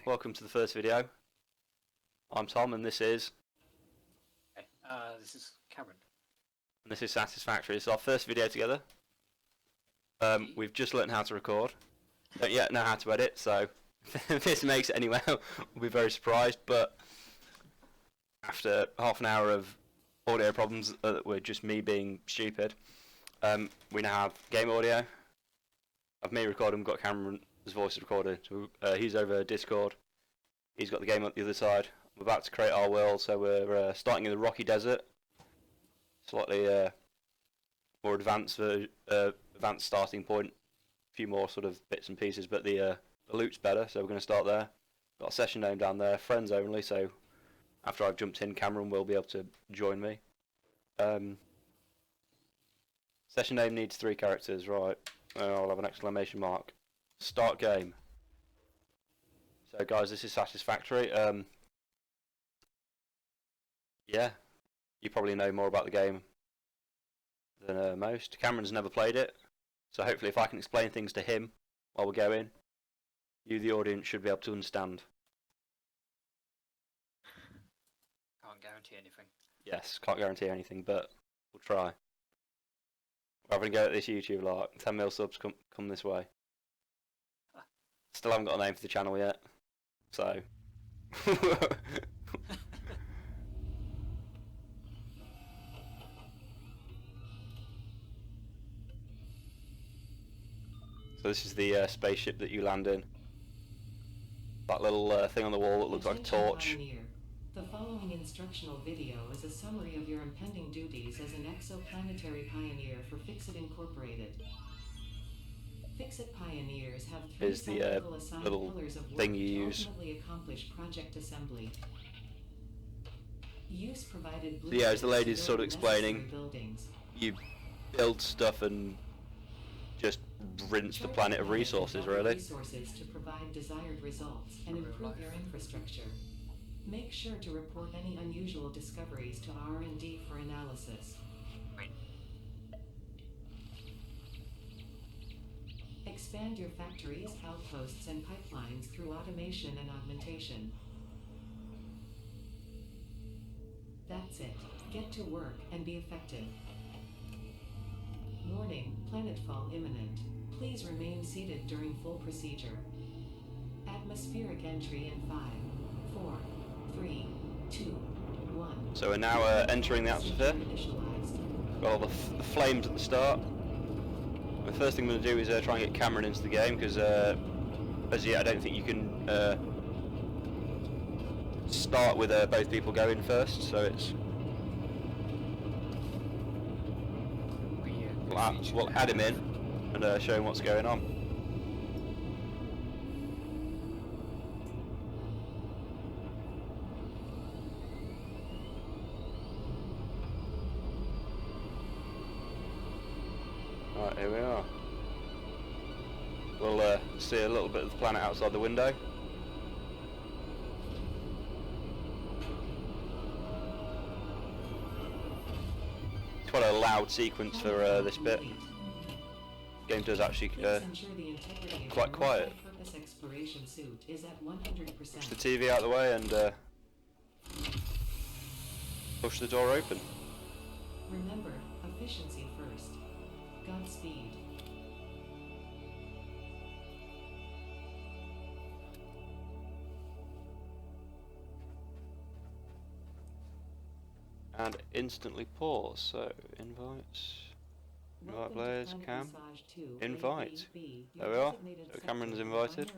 welcome to the first video. I'm Tom and this is... Okay, this is Cameron. And this is Satisfactory. It's our first video together. We've just learned how to record. Don't yet know how to edit, so if this makes it anywhere, we'll be very surprised, but after half an hour of audio problems that were just me being stupid, we now have game audio. I've me recording, we've got Cameron's voice recorded. So, he's over Discord. He's got the game up the other side. We're about to create our world, so we're starting in the rocky desert. Slightly more advanced starting point. A few more sort of bits and pieces, but the loot's better, so we're going to start there. Got a session name down there, friends only, so after I've jumped in, Cameron will be able to join me. Session name needs 3 characters, right. I'll have an exclamation mark. Start game. So guys, this is Satisfactory. Yeah, you probably know more about the game than most. Cameron's never played it, so hopefully if I can explain things to him while we're going, you the audience should be able to understand. Can't guarantee anything. Yes, can't guarantee anything, but we'll try. We're having a go at this YouTube, like 10 mil subs come this way. Still haven't got a name for the channel yet, so. So this is the spaceship that you land in. That little thing on the wall that looks like a torch. Pioneer. The following instructional video is a summary of your impending duties as an exoplanetary pioneer for Fixit Incorporated. Fixit pioneers have 3 Is the cyclical assigned little pillars of work thing you to use. ultimately accomplish project assembly. Use provided So yeah, as the lady's blueprints to sort of build explaining, necessary buildings. you build stuff and just rinse the planet of resources, really. Resources to provide desired results and improve your infrastructure. Make sure to report any unusual discoveries to R&D for analysis. Wait. Expand your factories, outposts, and pipelines through automation and augmentation. That's it. Get to work and be effective. Warning, planetfall imminent. Please remain seated during full procedure. Atmospheric entry in 5, 4, 3, 2, 1. So we're now entering the atmosphere. Got all the flames at the start. The first thing I'm going to do is try and get Cameron into the game, because as yet I don't think you can start with both people going first, so it's... We'll add him in and show him what's going on. Right, here we are. We'll see a little bit of the planet outside the window. It's quite a loud sequence for this bit. The game does actually quite quiet. Push the TV out of the way and push the door open. Remember, efficiency first. Godspeed. And instantly pause. So invites. Invite players, Cam. Invite. There we are. So Cameron's invited.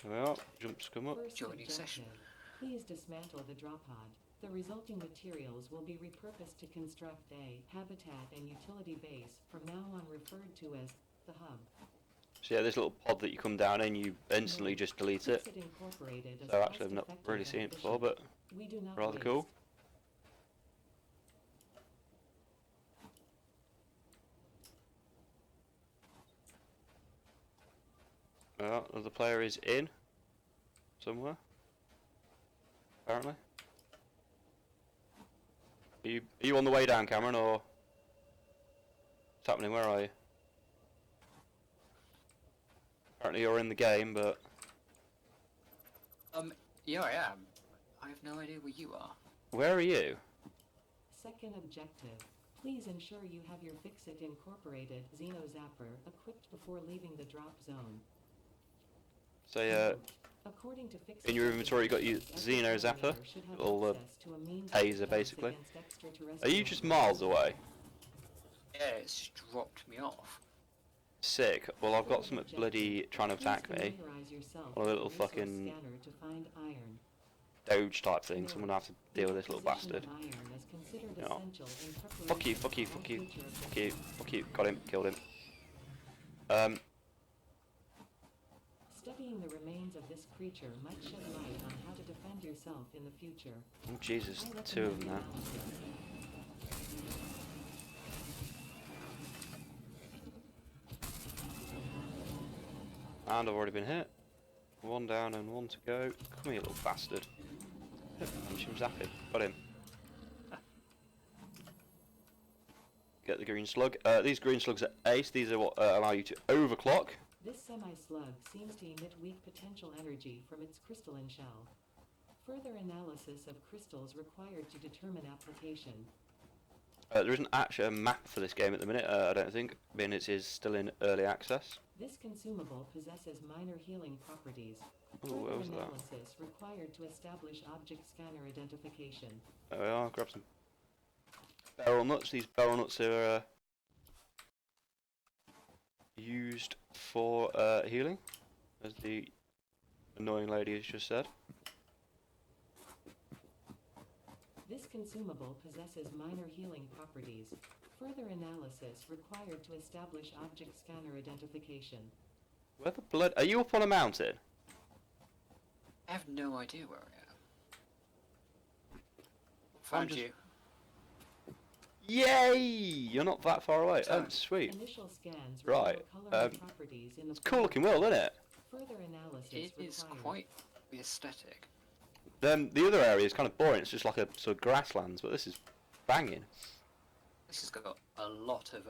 There we are. Jumps come up. Joining session. Please dismantle the drop pod. The resulting materials will be repurposed to construct a habitat and utility base, from now on referred to as the hub. So yeah, this little pod that you come down in, you instantly just delete it. So actually I've not really seen it before, but rather cool. Well, another player is in somewhere, apparently. Are you on the way down, Cameron, or what's happening? Where are you? Apparently you're in the game, but Yeah, I am. I have no idea where you are. where are you? Second objective. Please ensure you have your Fixit Incorporated Xeno Zapper equipped before leaving the drop zone. So Note, according to Fixit in your inventory you got your regulations, every Xeno Zapper, pioneer should have little access to a means of taser defense basically. against Are you extraterrestrial just threats. miles away? Yeah, it's dropped me off. Sick. Well, I've got Third some objective. bloody trying to Please attack me. familiarize yourself On a with little the resource fucking scanner to find iron. Doge type thing, so I'm gonna have to deal with this little The acquisition bastard. of iron is considered Yeah. essential in Fuck you, preparation fuck you, for all fuck you, future fuck you, objectives. fuck you. Got him, killed him. Studying the remains of this creature might shed light on how to defend yourself in the future. Oh Jesus, I two of them recommend now. analysis. And I've already been hit. One down and one to go. Come here, little bastard. Punch him, zap him. Got him. Get the green slug. These green slugs are ace. These are what allow you to overclock. This semi-slug seems to emit weak potential energy from its crystalline shell. Further analysis of crystals required to determine application. There isn't actually a map for this game at the minute, I don't think, being it is still in early access. This consumable possesses minor healing properties. Ooh, Further where was that? analysis required to establish object scanner identification. There we are, grab some barrel nuts. These barrel nuts are used for healing, as the annoying lady has just said. This consumable possesses minor healing properties. Further analysis required to establish object scanner identification. Where the blood? Are you up on a mountain? I have no idea where I am. I'm Found just- you. Yay! You're not that far away. Oh, Sorry. sweet. Initial scans Right, reveal color and properties in the It's a cool looking world, isn't it? Further analysis It is required. quite the aesthetic. Then the other area is kind of boring. It's just like a sort of grasslands, but this is banging. This has got a lot of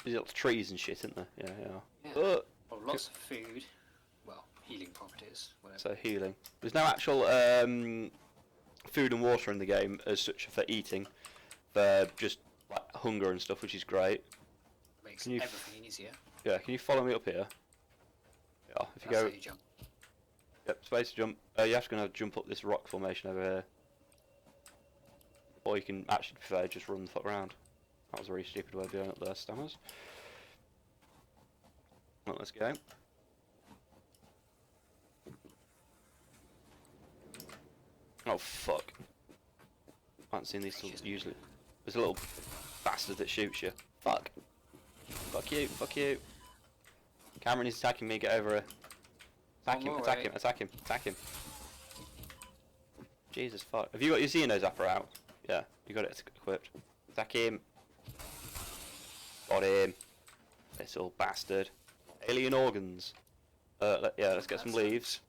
There's lots of trees and shit, isn't there? Yeah, yeah. yeah, well, lots of food. Well, healing properties. Whatever. So healing. There's no actual food and water in the game as such for eating. For just like hunger and stuff, which is great. Makes can you everything easier. Yeah, can you follow me up here? Yeah, if you That's go. how you jump. Yep, space to jump. You're actually going to jump up this rock formation over here. Or you can actually prefer just run the fuck around. That was a really stupid way of doing it there, Stammers. Right, let's go. Oh fuck. I haven't seen these till usually. There's a little bastard that shoots you. Fuck. Fuck you, fuck you. Cameron is attacking me, get over here. Attack him, On my attack way. him, attack him, attack him. Jesus fuck. Have you got your Xeno Zapper out? Yeah, you got it equipped. Attack him. Got him. Little bastard. Alien organs. Yeah, let's get some leaves.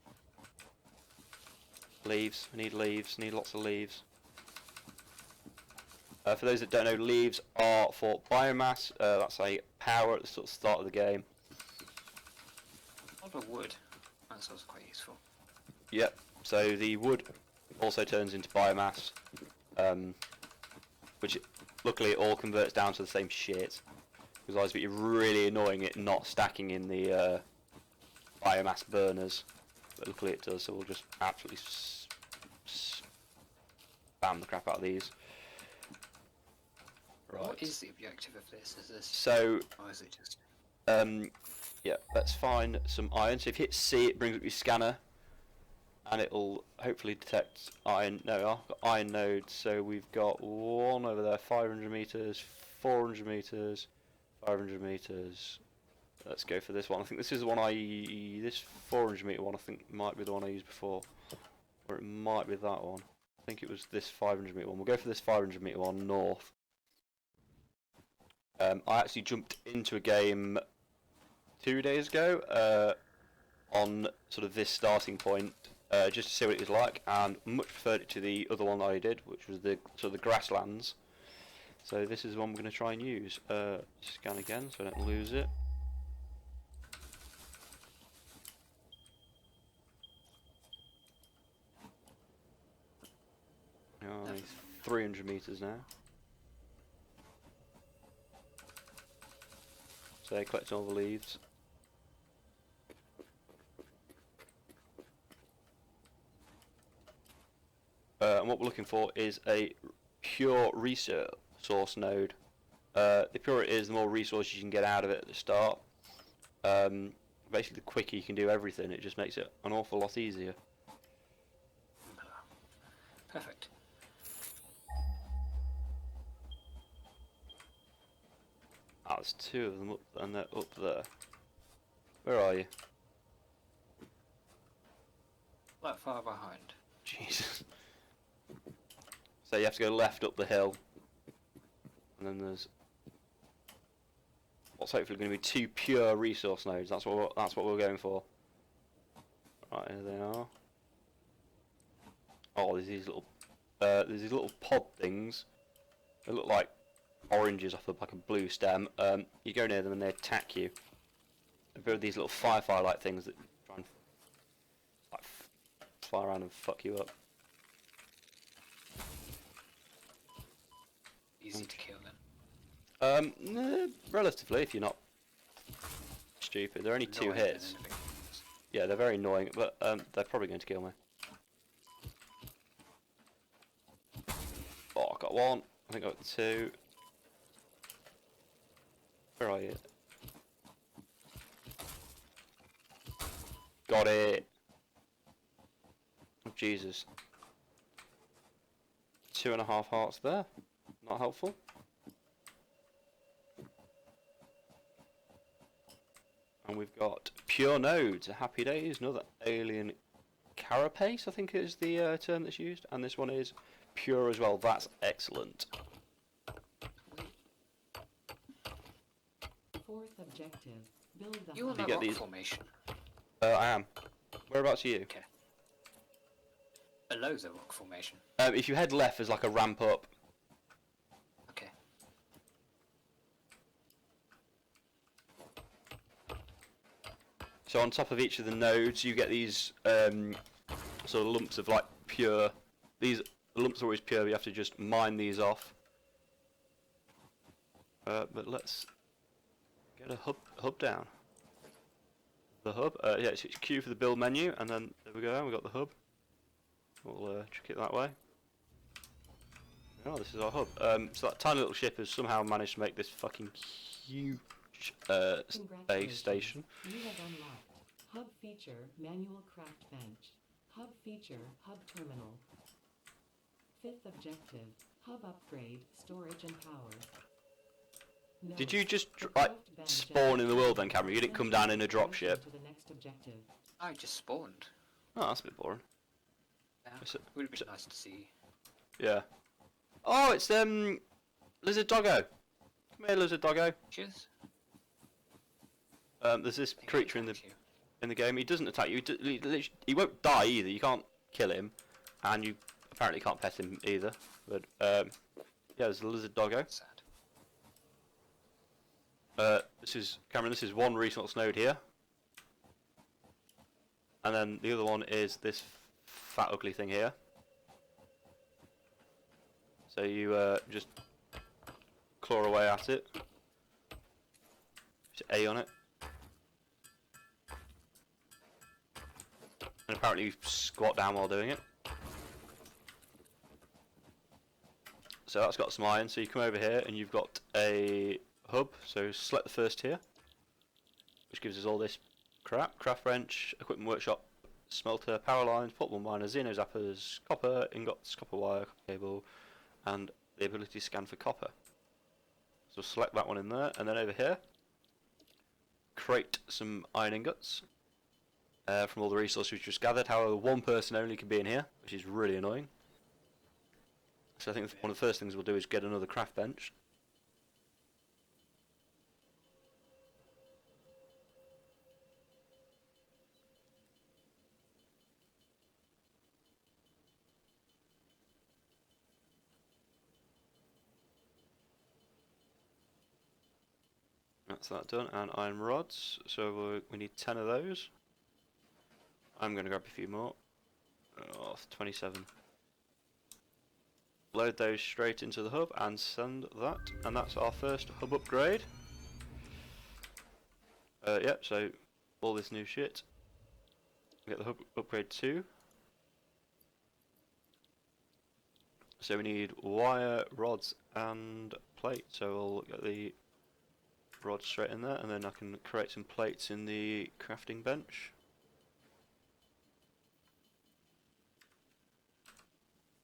Leaves. I need leaves. Need lots of leaves. For those that don't know, leaves are for biomass. That's a power at the sort of start of the game. A lot of wood. That's also quite useful. Yep. So the wood also turns into biomass, which luckily it all converts down to the same shit. Because otherwise it'd be really annoying it not stacking in the biomass burners. But luckily it does, so we'll just absolutely spam the crap out of these. Right. What is the objective of this? Is this, So, or is it just? yeah, let's find some iron. So if you hit C, it brings up your scanner, and it'll hopefully detect iron. No, I've got iron nodes. So we've got one over there, 500 meters, 400 meters, 500 meters. Let's go for this one. I think this is the one this 400 meter one I think might be the one I used before, or it might be that one. I think it was this 500 meter one. We'll go for this 500 meter one north. I actually jumped into a game 2 days ago on sort of this starting point just to see what it was like, and much preferred it to the other one that I did, which was the sort of the grasslands. So this is the one we're going to try and use. Scan again so I don't lose it. 300 meters now. So they're collecting all the leaves. And what we're looking for is a pure resource node. The purer it is, the more resources you can get out of it at the start. Basically, the quicker you can do everything, it just makes it an awful lot easier. Perfect. Ah, there's two of them up, and they're up there. Where are you? Not far behind. Jesus. So you have to go left up the hill, and then there's what's hopefully going to be 2 pure resource nodes. That's what we're going for. Right, here they are. Oh, there's these little pod things. They look like oranges off of like a blue stem. You go near them and they attack you. They're these little firefly-like things that try and like fly around and fuck you up. Easy to kill then. Relatively, if you're not stupid. They're only 2 Annoying hits. than anything else. Yeah, they're very annoying, but they're probably going to kill me. Oh, I got 1. I think I got 2. Where are you? Got it. Oh, Jesus. 2.5 hearts there. Not helpful. And we've got pure nodes. Happy days. Another alien carapace, I think is the term that's used. And this one is pure as well. That's excellent. 4th objective, build the You on You that get rock these- formation? I am. Whereabouts are you? Okay. Below the rock formation. If you head left, there's like a ramp up. Okay. So on top of each of the nodes, you get these sort of lumps of like pure. These lumps are always pure. But you have to just mine these off. But let's get a hub down. The hub. Yeah, it's Q for the build menu, and then there we go. We got the hub. We'll trick it that way. Oh, this is our hub. So that tiny little ship has somehow managed to make this fucking huge space station. You have unlocked hub feature, manual craft bench. Hub feature, hub terminal. 5th objective, hub upgrade, storage and power. Did Note, you just the like craft bench spawn in the world then, Cameron? You didn't come down in a drop ship. To the next objective. I just spawned. Oh, that's a bit boring. Yeah. Is it- Would have is been it- nice to see. Yeah. Oh, it's Lizard Doggo. Come here, Lizard Doggo. Cheers. There's this I think I creature in the attacked you. game. He doesn't attack you. He won't die either. You can't kill him, and you apparently can't pet him either. But yeah, there's a Lizard Doggo. Sad. This is Cameron. This is one resource node here, and then the other one is this fat ugly thing here. So you just claw away at it. Just A on it, and apparently you squat down while doing it. So that's got some iron. So you come over here, and you've got a hub. So select the first tier, which gives us all this crap: craft wrench, equipment workshop, smelter, power lines, portable miner, xeno zappers, copper ingots, copper wire, copper cable, and the ability to scan for copper. So select that one in there, and then over here, create some iron ingots from all the resources we've just gathered. However, one person only can be in here, which is really annoying. So I think one of the first things we'll do is get another craft bench. That's that done, and iron rods, so we need 10 of those. I'm going to grab a few more. Oh, 27. load those straight into the hub and send that, and that's our first hub upgrade. Yep, so all this new shit. Get the hub upgrade 2. So we need wire, rods, and plate. So we'll get the rods straight in there, and then I can create some plates in the crafting bench.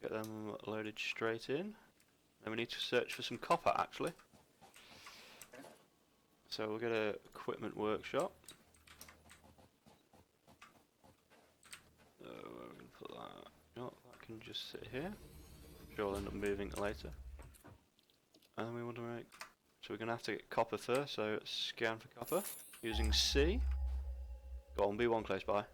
Get them loaded straight in. Then we need to search for some copper, actually. So we'll get a equipment workshop. Where are we going to put that? No, that can just sit here. Sure, I'll end up moving it later. And we want to make... So we're going to have to get copper first, so scan for copper using C. Go on, B1 close by.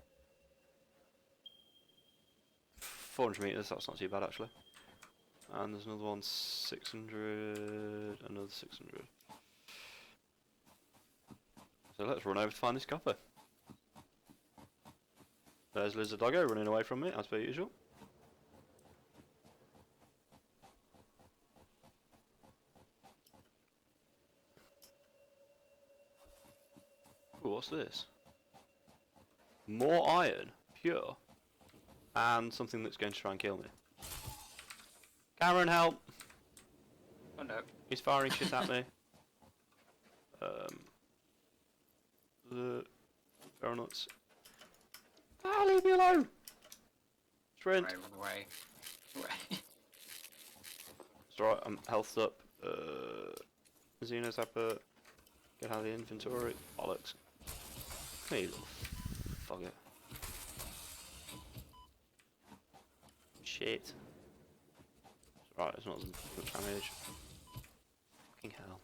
400 meters, that's not too bad actually. And there's another one, 600, another 600. So let's run over to find this copper. There's Lizard Doggo running away from me, as per usual. Ooh, what's this? More iron, pure. And something that's going to try and kill me. Cameron, help! Oh no. He's firing shit at me. The donuts. Ah, leave me alone! Sprint. Run away. Away. It's alright, I'm healthed up. Xenos Zapper. Get out of the inventory. Bollocks. Hey, you little fugger. Shit. It's alright, it's not as much damage. Fucking hell.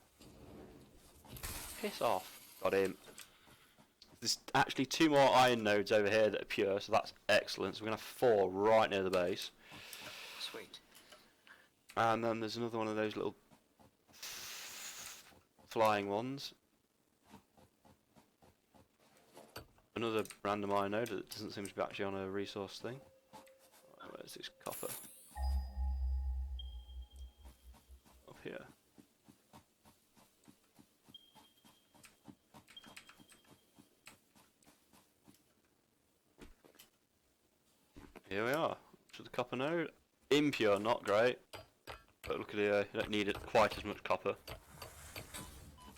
Piss off. Got him. There's actually 2 more iron nodes over here that are pure, so that's excellent. So we're going to have 4 right near the base. Sweet. And then there's another one of those little flying ones. Another random iron node that doesn't seem to be actually on a resource thing. Where's this copper? Up here. Here we are, to the copper node. Impure, not great. But look at here, you don't need it quite as much copper.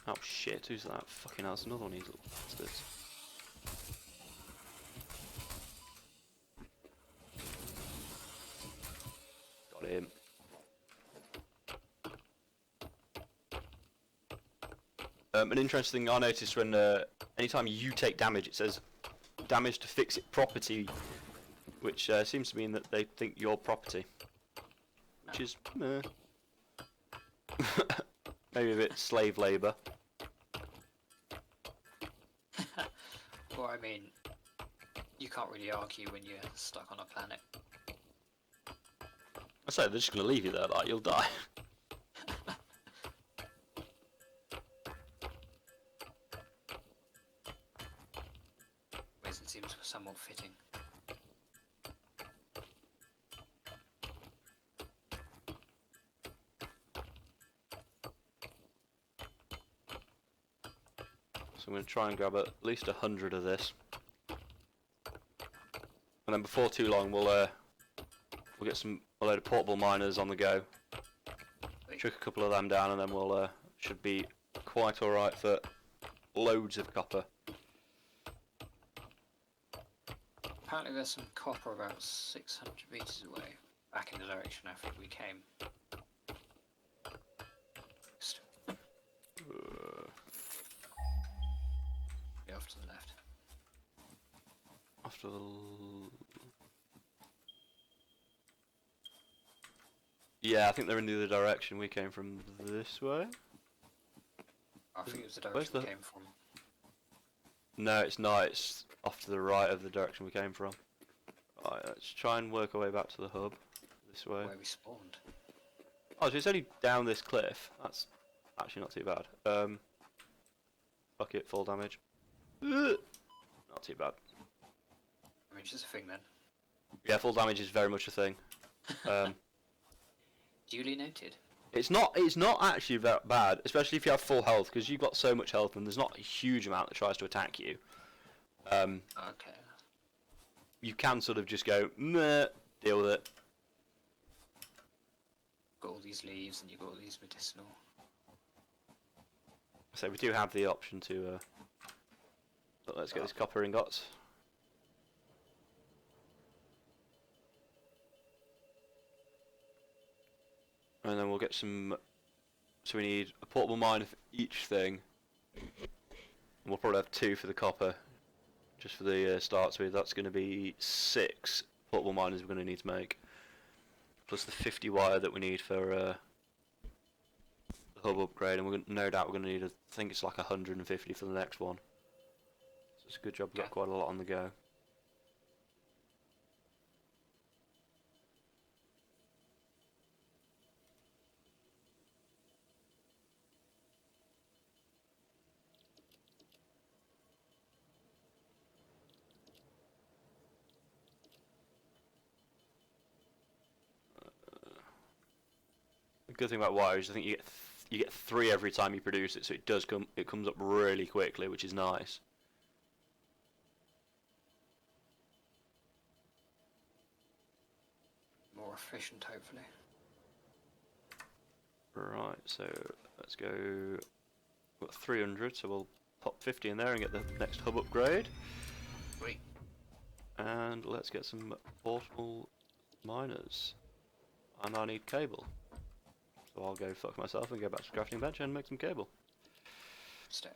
Oh shit, who's that? Fucking hell, it's another one of these little bastards. Got him. An interesting thing I noticed when anytime you take damage, it says damage to fix it property, which seems to mean that they think you're property, which is maybe a bit slave labour. Well, I mean, you can't really argue when you're stuck on a planet. I say they're just going to leave you there, like you'll die. Whereas it seems somewhat fitting. So I'm going to try and grab at least 100 of this, and then before too long we'll get a load of portable miners on the go. Chuck a couple of them down, and then we'll should be quite all right for loads of copper. Apparently there's some copper about 600 meters away, back in the direction I think we came. Be off to the left. After the... Yeah, I think they're in the other direction. We came from this way. I think it was the Where's direction we the- came from. No, it's not. It's off to the right of the direction we came from. Right, let's try and work our way back to the hub. This way. Where we spawned. Oh, so it's only down this cliff. That's actually not too bad. Fuck it, full damage. Ugh. Not too bad. I mean, it's just a thing then. Yeah, full damage is very much a thing. Do Duly noted. It's not actually that bad, especially if you have full health, because you've got so much health and there's not a huge amount that tries to attack you. Okay. You can sort of just go, meh, deal with it. Got all these leaves and you've got all these medicinal. So we do have the option to, but let's get these copper ingots. And then we'll get some, so we need a portable miner for each thing. And we'll probably have 2 for the copper, just for the start speed. That's going to be 6 portable miners we're going to need to make. Plus the 50 wire that we need for the hub upgrade, and no doubt we're going to need, I think it's like 150 for the next one. So it's a good job we've got quite a lot on the go. The good thing about wire is I think you get 3 every time you produce it, so it comes up really quickly, which is nice. More efficient, hopefully. Right, so let's go. We've got 300, so we'll pop 50 in there and get the next hub upgrade. Great. And let's get some portable miners. And I need cable. So I'll go fuck myself and go back to the crafting bench and make some cable. Stone.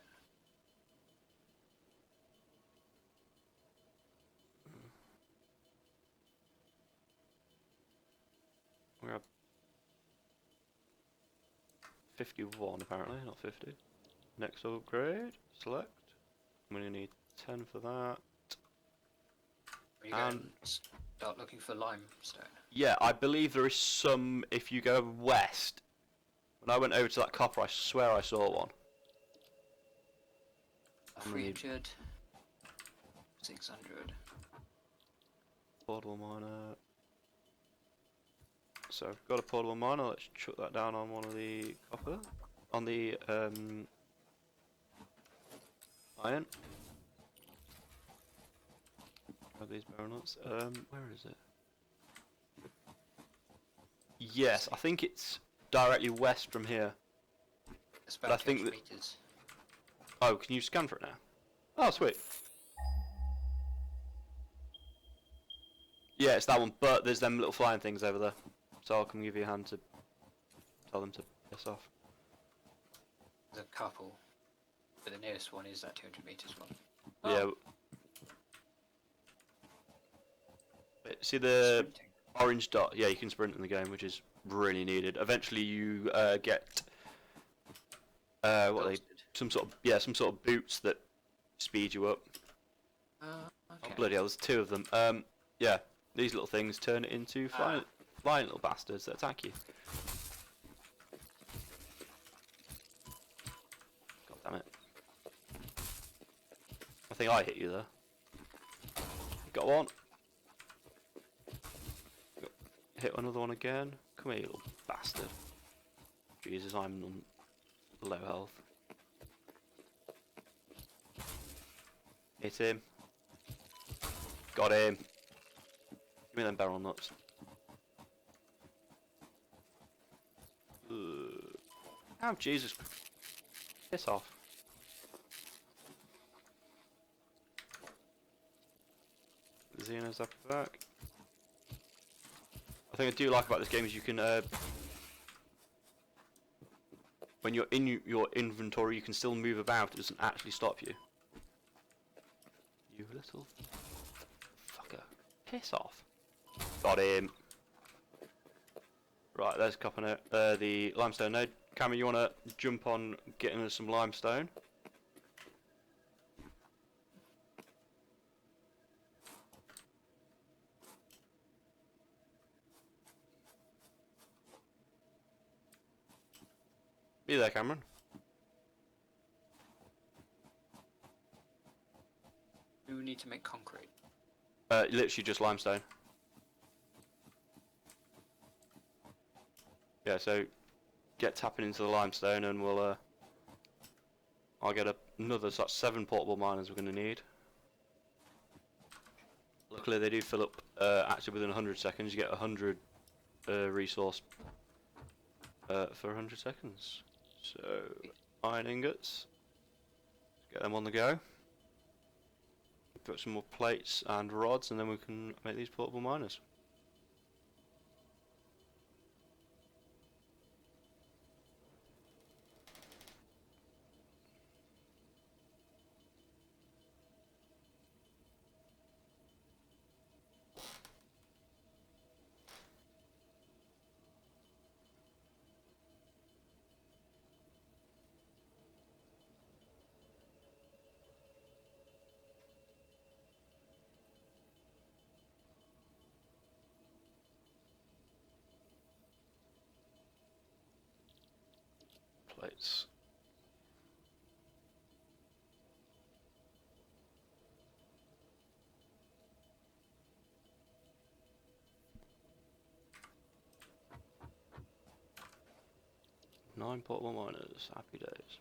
We're at 51 apparently, not 50. Next upgrade, select. I'm going to need 10 for that. Are you going to start looking for limestone? Yeah, I believe there is some, if you go west. When I went over to that copper, I swear I saw one. 300. 600. Portable miner. So I've got a portable miner, let's chuck that down on one of the copper. On the iron. Grab these baronets. Where is it? Yes, I think it's directly west from here. It's But I about think 200 that- meters. Oh, can you scan for it now? Oh, sweet. Yeah, it's that one, but there's them little flying things over there. So I'll come give you a hand to tell them to piss off. There's a couple. But the nearest one is that 200 meters one. Yeah. See the Sprinting. orange dot? Yeah, you can sprint in the game, which is really needed. Eventually you get what are they? Ghosted. Some sort of boots that speed you up. Oh, Okay. bloody hell, there's 2 of them. Yeah, these little things turn it into flying little bastards that attack you. God damn it. I think I hit you there. Got one. Hit another one again. Come here, you little bastard. Jesus, I'm on low health. Hit him. Got him. Give me them barrel nuts. Oh, Jesus. Piss off. Xenos up back. I think I do like about this game is you can, when you're in your inventory, you can still move about. It doesn't actually stop you. You little fucker. Piss off. Got him. Right, there's a copper node, the limestone node. Cameron, you want to jump on getting us some limestone? Be there, Cameron. We need to make concrete. Literally just limestone. Yeah, so get tapping into the limestone, and we'll I'll get another. So that's 7 portable miners we're going to need. Luckily, they do fill up actually within 100 seconds. You get 100 resource for 100 seconds. So iron ingots, get them on the go. Put some more plates and rods, and then we can make these portable miners. Plates. Nine portable miners. Happy days.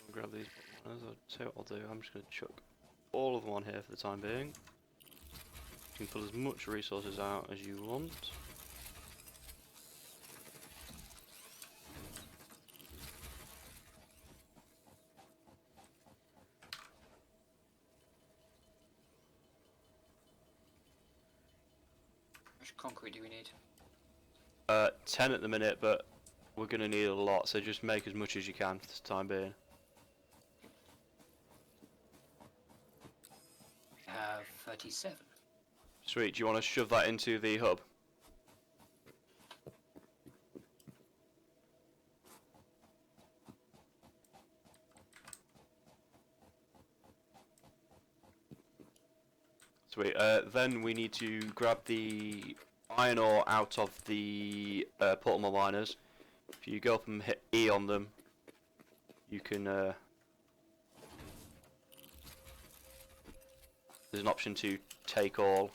I'll grab these portable miners. I'll tell you what I'll do. I'm just going to chuck all of them on here for the time being. You can pull as much resources out as you want. How much concrete do we need? 10 at the minute, but we're going to need a lot, so just make as much as you can for the time being. We have 37. Sweet, do you want to shove that into the hub? Sweet, then we need to grab the iron ore out of the portable miners. If you go up and hit E on them, you can there's an option to take all.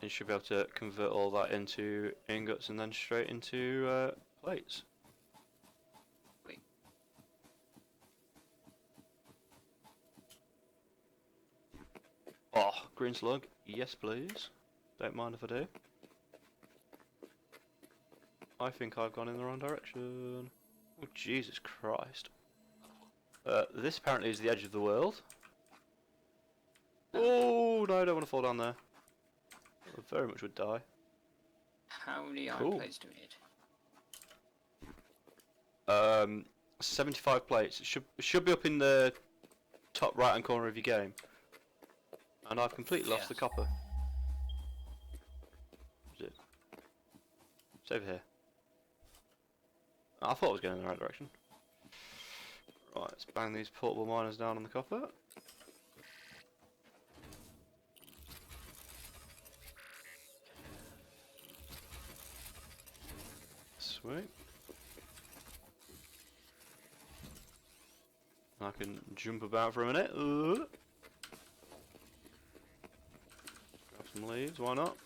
You should be able to convert all that into ingots and then straight into plates. Wait. Oh, green slug. Yes, please. Don't mind if I do. I think I've gone in the wrong direction. Oh, Jesus Christ. This apparently is the edge of the world. Oh, no, I don't want to fall down there. I very much would die. How many iron Cool. plates do we need? 75 plates. It should be up in the top right hand corner of your game. And I've completely lost Yeah. the copper. Is it? It's over here. I thought I was going in the right direction. Right, let's bang these portable miners down on the copper. Sweet. I can jump about for a minute. Grab some leaves, why not?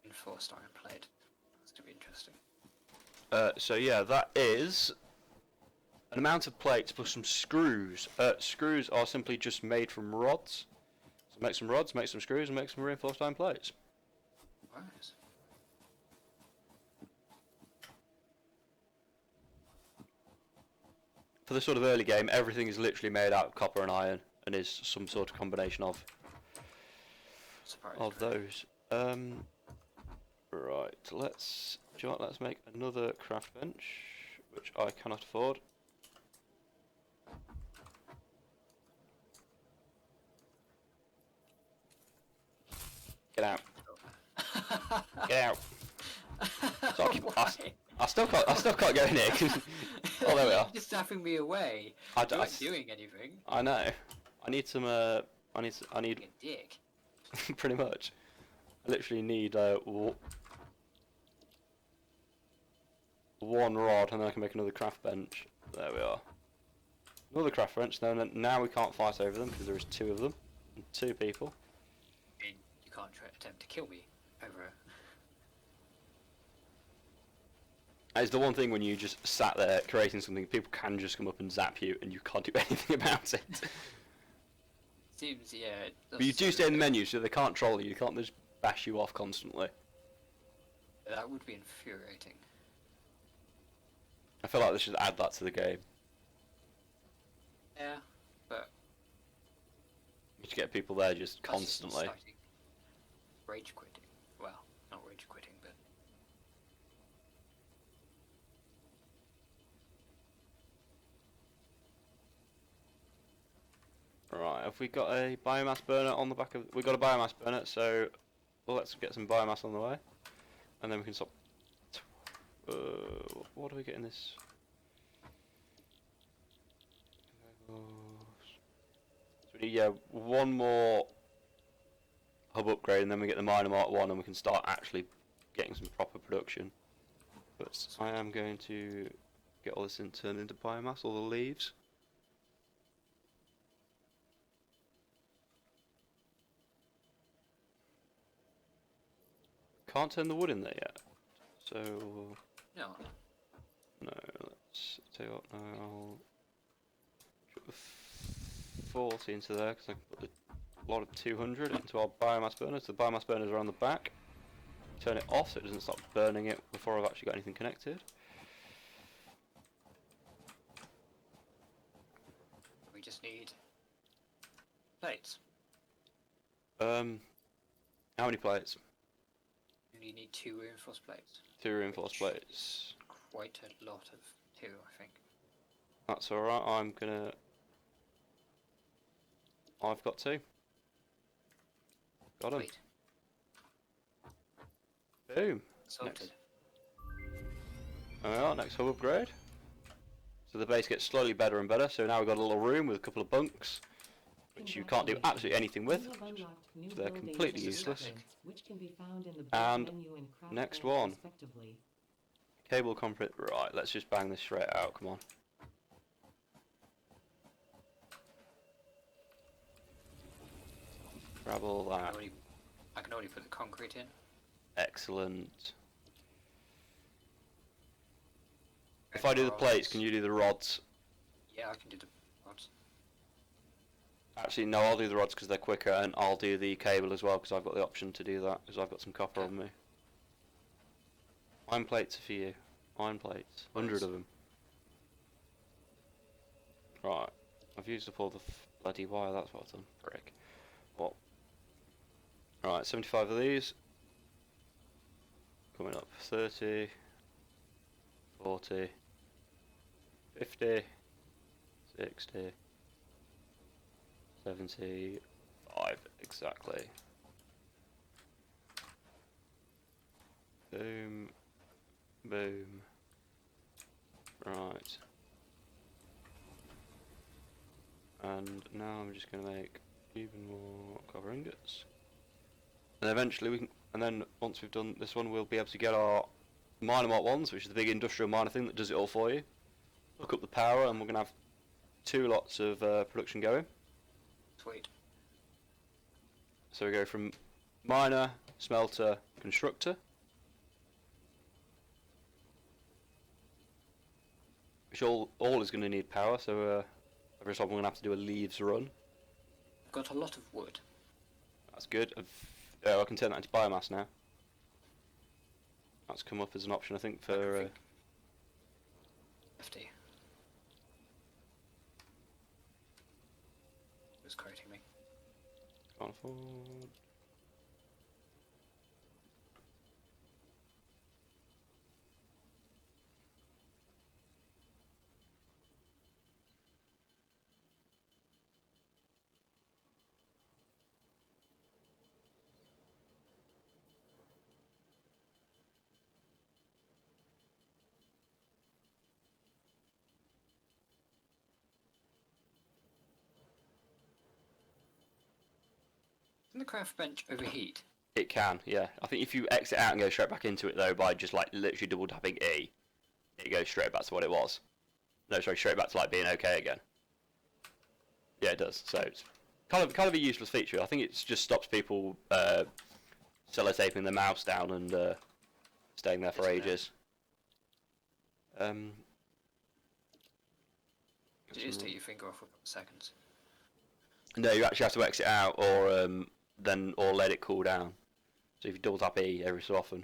Enforced iron plate. That's gonna be interesting. So yeah, that is an amount of plates plus some screws. Screws are simply just made from rods. So make some rods, make some screws, and make some reinforced iron plates. Right. For the sort of early game, everything is literally made out of copper and iron, and is some sort of combination of those. Right, let's make another craft bench, which I cannot afford. Get out. Get out. I still can't go in here. Oh, there we are. You're just tapping me away. I You're not doing anything. I know. I need some. I need. You're a dick. Pretty much. I literally need one rod, and then I can make another craft bench. There we are. Another craft bench. Now we can't fight over them because there is 2 of them, and 2 people. I mean, you can't attempt to kill me over it. It's the one thing when you just sat there creating something, people can just come up and zap you, and you can't do anything about it. Seems, yeah. But you do stay in the menu, so they can't troll you. You can't just bash you off constantly. That would be infuriating. I feel like they should add that to the game. Yeah, but You should get people there just that's just constantly. inciting rage quitting. Well, not rage quitting, but Right, have we got a biomass burner on the back of... We've got a biomass burner, so let's get some biomass on the way. And then we can stop... what do we get in this? So we need, yeah, one more hub upgrade, and then we get the miner mark 1, and we can start actually getting some proper production. But I am going to get all this turned into biomass, all the leaves. Can't turn the wood in there yet. So no. no, let's tell you what. No, I'll put the 40 into there because I can put a lot of 200 into our biomass burners. The biomass burners are on the back. Turn it off so it doesn't start burning it before I've actually got anything connected. We just need plates. How many plates? You need 2 reinforced plates. 2 reinforced plates. Quite a lot of 2, I think. That's alright, I've got 2. Got 'em. Sweet. Boom. Sorted. There we are, next hub upgrade. So the base gets slowly better and better, so now we've got a little room with a couple of bunks, which you can't do absolutely anything with. You have unlocked new They're buildings completely and useless. equipment, which can be found in the build And menu and craft next bench one. respectively. Cable compressor, right, let's just bang this straight out, come on. Grab all that. I can only put the concrete in. Excellent. If I do the plates, can you do the rods? Yeah, I can do the rods. Actually, no, I'll do the rods because they're quicker, and I'll do the cable as well because I've got the option to do that because I've got some copper on me. Iron plates are for you. Iron plates. 100 of them. Right. I've used up all the bloody wire, that's what I've done. Frick. What? Right, 75 of these. Coming up. 30. 40. 50. 60. 75. Exactly. Boom. Boom. Right. And now I'm just going to make even more copper ingots. And eventually we can, and then once we've done this one, we'll be able to get our miner mark 1s, which is the big industrial miner thing that does it all for you. Look up the power, and we're going to have 2 lots of production going. Sweet. So we go from miner, smelter, constructor. which all is going to need power, so every time I'm going to have to do a leaves run. I've got a lot of wood. That's good. I can turn that into biomass now. That's come up as an option, I think, for... 50. It's quoting me. Can't afford... Can the craft bench overheat? It can, yeah. I think if you exit out and go straight back into it, though, by just, like, literally double tapping E, it goes straight back to what it was. No, sorry, straight back to, like, being okay again. Yeah, it does. So it's kind of a useless feature. I think it just stops people sellotaping the mouse down and staying there for Isn't it? ages. It just take your finger off for a couple of seconds. No, you actually have to exit out or let it cool down. So if you double tap E every so often.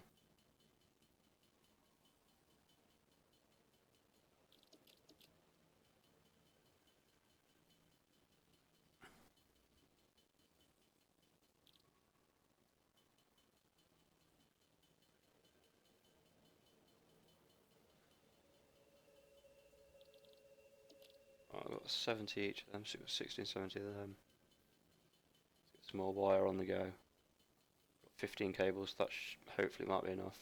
I've got 70 each of them, so I've got 16, 70 of them. Small wire on the go. Got 15 cables, that hopefully might be enough.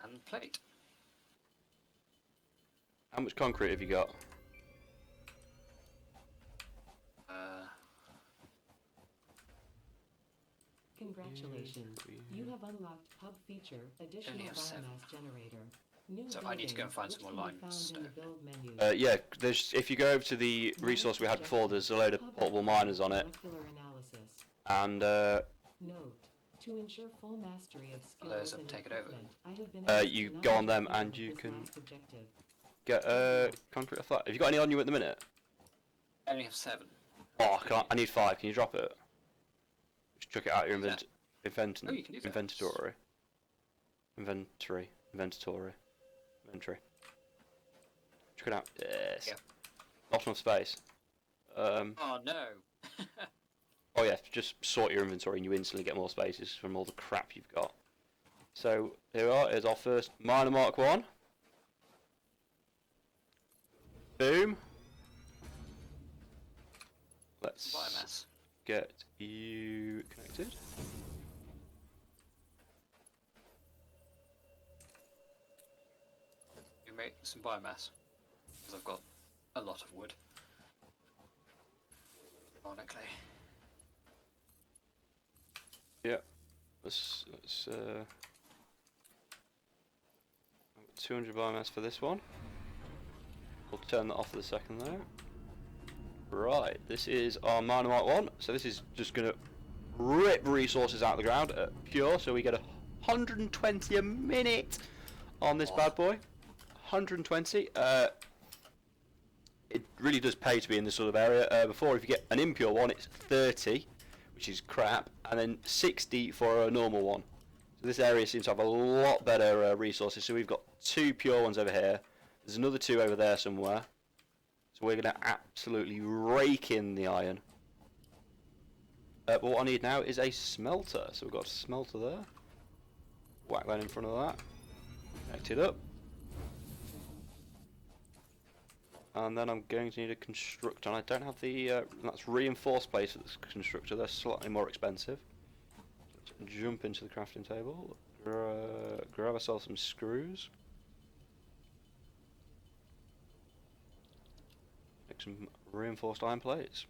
And plate. How much concrete have you got? Congratulations. You have unlocked hub feature additional Only have 7. biomass generator. New So I need to go and find building, some more which can be found in the build menu. Yeah, if you go over to the resource we had before, there's a load of portable miners on it. Molecular analysis. And Note: to ensure full mastery of Those skills up, and take it over. equipment, I have been asked you to go not on them fail and you this can last objective. get concrete off that. Have you got any on you at the minute? I only have 7. Oh, I need 5. Can you drop it? Just chuck it out your Oh, you can do that. inventory. Chuck it out. Yes. Yeah. Not enough space. Oh no! Oh yeah, just sort your inventory and you instantly get more spaces from all the crap you've got. So here we are, here's our first miner Mark 1. Boom. Let's Biomass. get you connected. You make some biomass. Because I've got a lot of wood. Ironically. Yeah. Let's 200 biomass for this one. We'll turn that off for the second there. Right, this is our miner Mark 1. So this is just gonna rip resources out of the ground at pure, so we get 120 a minute on this bad boy. 120. It really does pay to be in this sort of area. Before, if you get an impure one, it's 30, which is crap, and then 60 for a normal one. So this area seems to have a lot better resources. So we've got 2 pure ones over here. There's another 2 over there somewhere. So we're going to absolutely rake in the iron. But what I need now is a smelter. So we've got a smelter there. Whack that in front of that. Connect it up. And then I'm going to need a constructor. And I don't have the... that's reinforced place for this constructor. They're slightly more expensive. Let's jump into the crafting table. Grab ourselves some screws. Make some reinforced iron plates.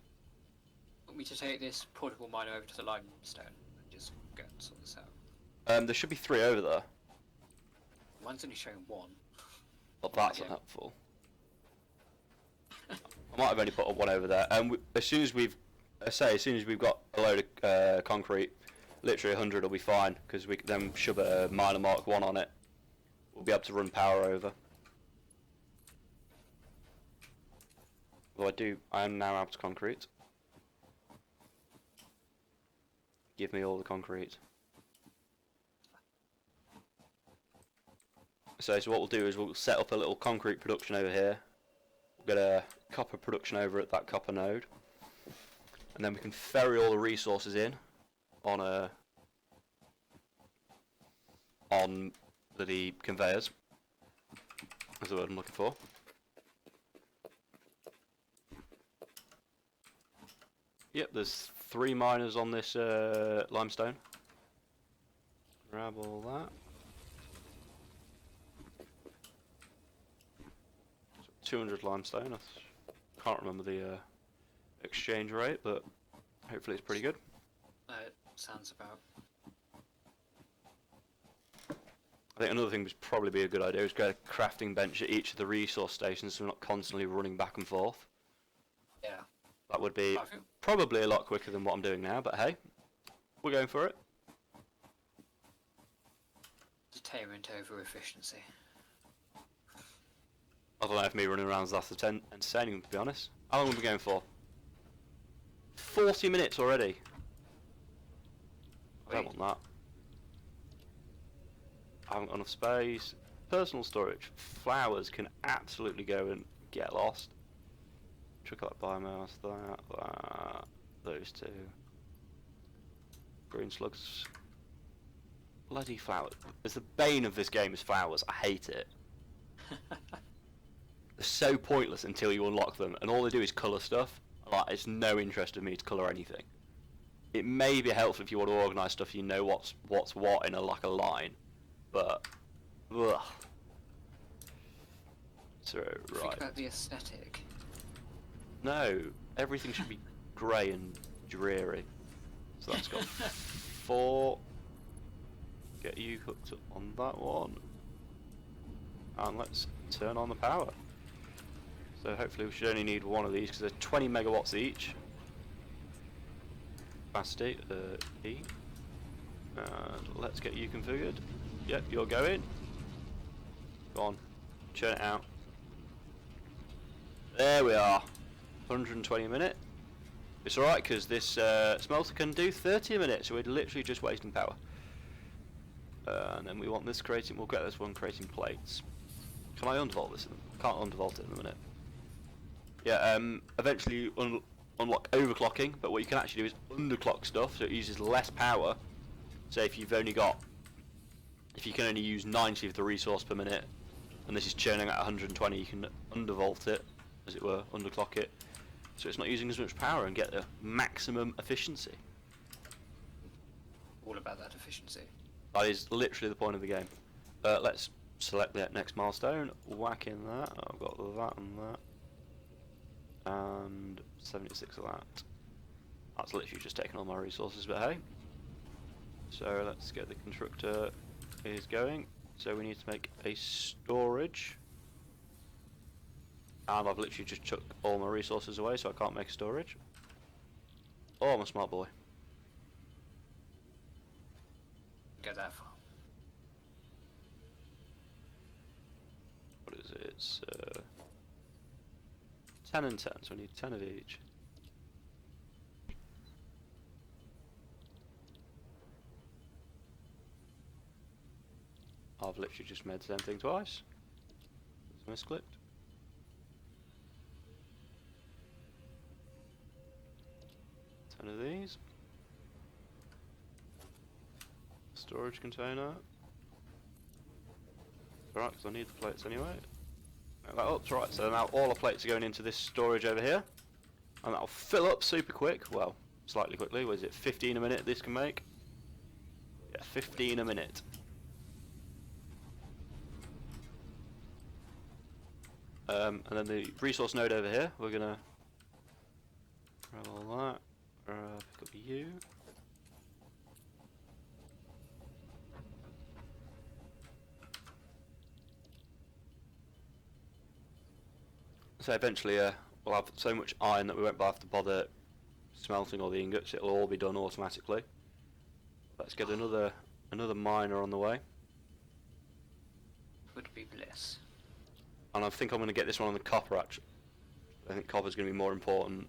Want me to take this portable miner over to the limestone and just go and sort this out? There should be 3 over there. Mine's only showing 1. Well, that's Okay. unhelpful. I might have only put 1 over there. And as soon as we've got a load of concrete, literally 100 will be fine, because we can then shove a miner mark 1 on it. We'll be able to run power over. Well, I am now out of concrete. Give me all the concrete. So what we'll do is we'll set up a little concrete production over here. We'll get a copper production over at that copper node. And then we can ferry all the resources in on the conveyors. That's the word I'm looking for. Yep, there's 3 miners on this limestone. Grab all that. So 200 limestone. I can't remember the exchange rate, but hopefully it's pretty good. It sounds about. I think another thing would probably be a good idea is get a crafting bench at each of the resource stations so we're not constantly running back and forth. Yeah. That would be I think probably a lot quicker than what I'm doing now, but hey, we're going for it. entertainment over efficiency. I don't know if me running around is that entertaining, to be honest. How long have we been going for? 40 minutes already. I don't want that. I haven't got enough space. Personal storage. Flowers can absolutely go and get lost. Trickle biomass, that, those two. Green slugs. Bloody flowers. It's the bane of this game is flowers. I hate it. They're so pointless until you unlock them, and all they do is colour stuff. Like, it's no interest of me to colour anything. It may be helpful if you want to organise stuff, you know what's what in a line, but ugh. So right. Think about the aesthetic. No, everything should be grey and dreary. So that's got 4. Get you hooked up on that one, and let's turn on the power. So hopefully we should only need one of these because they're 20 megawatts each. Capacity, E. And let's get you configured. Yep, you're going. Go on, churn it out. There we are. 120 a minute. It's alright because this smelter can do 30 a minute, so we're literally just wasting power. And then we want this creating, we'll get this one creating plates. Can I undervolt this? Can't undervolt it in a minute. Yeah, eventually you unlock overclocking, but what you can actually do is underclock stuff so it uses less power. So if you've only got, if you can only use 90 of the resource per minute, and this is churning at 120, you can undervolt it, as it were, underclock it, so it's not using as much power and get the maximum efficiency. All about that efficiency. That is literally the point of the game. Let's select the next milestone, whack in that, I've got that and that. And 76 of that. That's literally just taking all my resources, but hey. So let's get the constructor is going. So we need to make a storage. And I've literally just chucked all my resources away, so I can't make storage. Oh, I'm a smart boy. Go that far. What is it? It's 10 and 10, so I need 10 of each. I've literally just made the same thing twice. It's misclicked. Of these. Storage container. Alright, because I need the plates anyway. That's right, so now all the plates are going into this storage over here. And that'll fill up super quick. Well, slightly quickly. What is it, 15 a minute this can make? Yeah, 15 a minute. And then the resource node over here, we're gonna grab all that. Pick up you. So eventually we'll have so much iron that we won't have to bother smelting all the ingots, it'll all be done automatically. Let's get another miner on the way. Would be bliss. And I think I'm going to get this one on the copper, actually. I think copper's going to be more important.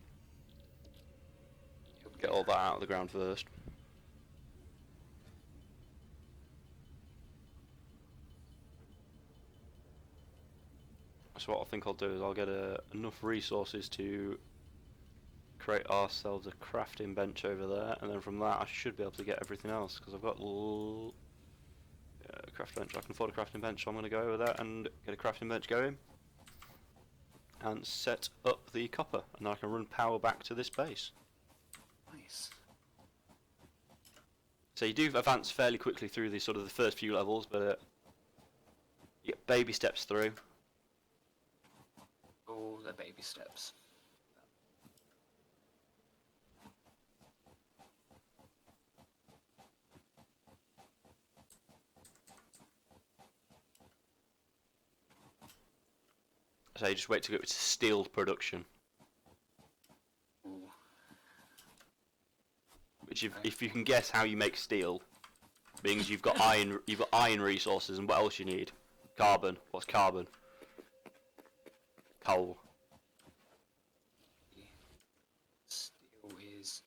Get all that out of the ground first. So what I think I'll do is I'll get enough resources to create ourselves a crafting bench over there, and then from that I should be able to get everything else, because I've got a craft bench. I can afford a crafting bench, so I'm going to go over there and get a crafting bench going and set up the copper, and then I can run power back to this base. Nice. So you do advance fairly quickly through the sort of the first few levels, but you get baby steps through. All the baby steps. So you just wait to go to steel production, Ooh. which if you can guess how you make steel, means you've got iron resources, and what else you need? Carbon. What's carbon? Coal. Steel is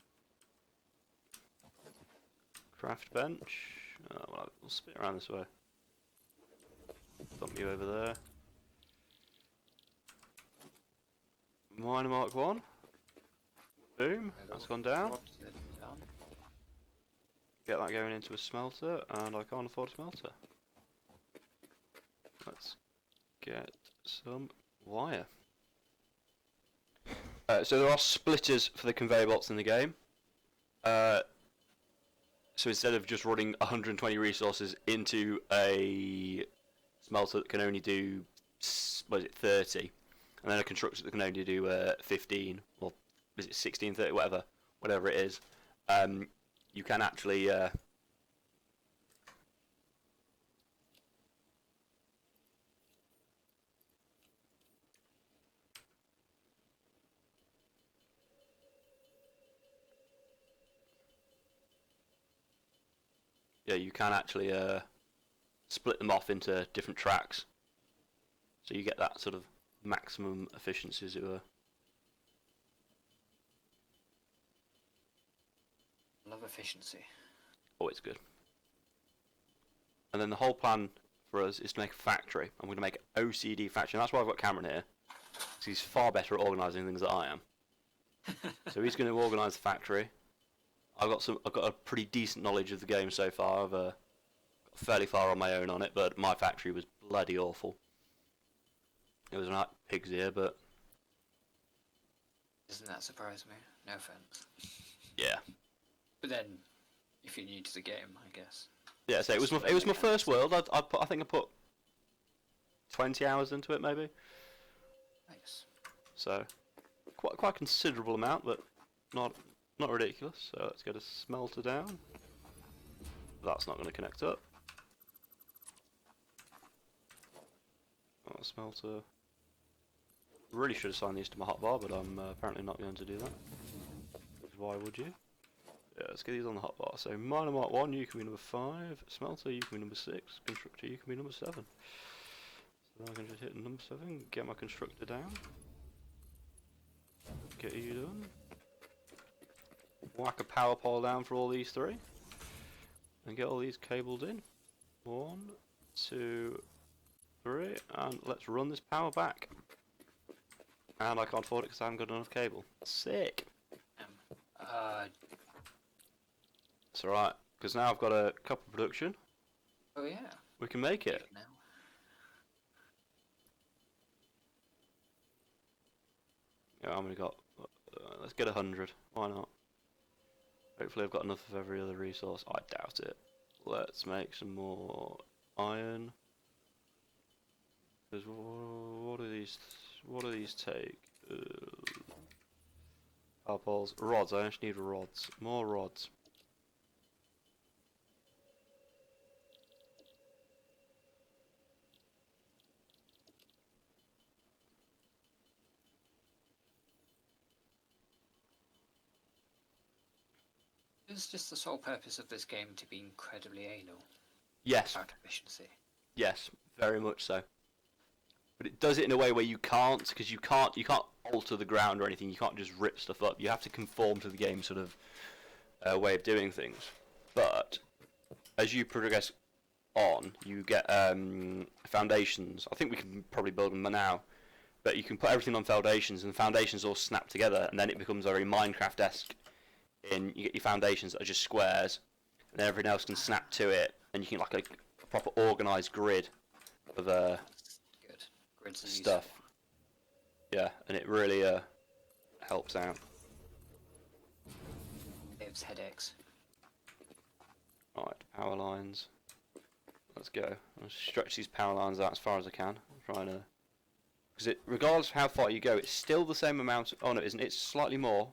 Craft bench. Well, we'll spin it around this way. Dump you over there. Miner mark 1. Boom. That's gone down. rods that are done. Get that going into a smelter, and I can't afford a smelter. Let's get some wire. So there are splitters for the conveyor belts in the game. So instead of just running 120 resources into a smelter that can only do, what is it, 30, and then a constructor that can only do 15, or is it 16, 30, whatever it is, you can actually split them off into different tracks, so you get that sort of maximum efficiency, as it were. Love efficiency. Always good. And then the whole plan for us is to make a factory. I'm going to make an OCD factory, and that's why I've got Cameron here, because he's far better at organising things than I am. So he's going to organise the factory. I've got a pretty decent knowledge of the game so far. I've got fairly far on my own on it, but my factory was bloody awful. It was like pig's ear, but Doesn't that surprise me? No offense. yeah. But then, if you're new to the game, I guess. Yeah, so it was my first world. I think I put 20 hours into it, maybe. Nice. So quite a considerable amount, but not ridiculous. So let's get a smelter down. That's not going to connect up. Oh, smelter. Really should assign these to my hotbar, but I'm apparently not going to do that. Why would you? Yeah, let's get these on the hotbar. So miner mark 1, you can be number 5. Smelter, you can be number 6. Constructor, you can be number 7. So I can just hit number 7, get my constructor down. Get you done. Whack a power pole down for all these 3. And get all these cabled in. 1, 2, 3, and let's run this power back. And I can't afford it because I haven't got enough cable. Sick! It's alright, because now I've got a copper production. Oh yeah. We can make it. Now. Yeah, how many got? Let's get 100. Why not? Hopefully I've got enough of every other resource. I doubt it. Let's make some more iron. Because what do these take? Power poles. Rods. I actually need rods. More rods. Is just the sole purpose of this game to be incredibly anal Yes, about efficiency? yes, very much so. But it does it in a way where you can't, because you can't alter the ground or anything. You can't just rip stuff up. You have to conform to the game sort of way of doing things. But as you progress on, you get foundations. I think we can probably build them now. But you can put everything on foundations, and the foundations all snap together, and then it becomes very Minecraft-esque. You get your foundations that are just squares, and then everything else can snap to it, and you can like a proper organised grid of Good. Grids are stuff. useful. Yeah, and it really helps out. Saves headaches. Alright, power lines. Let's go. I'll stretch these power lines out as far as I can. I'm trying to, because regardless of how far you go, it's still the same amount. Oh no, it isn't. It's slightly more.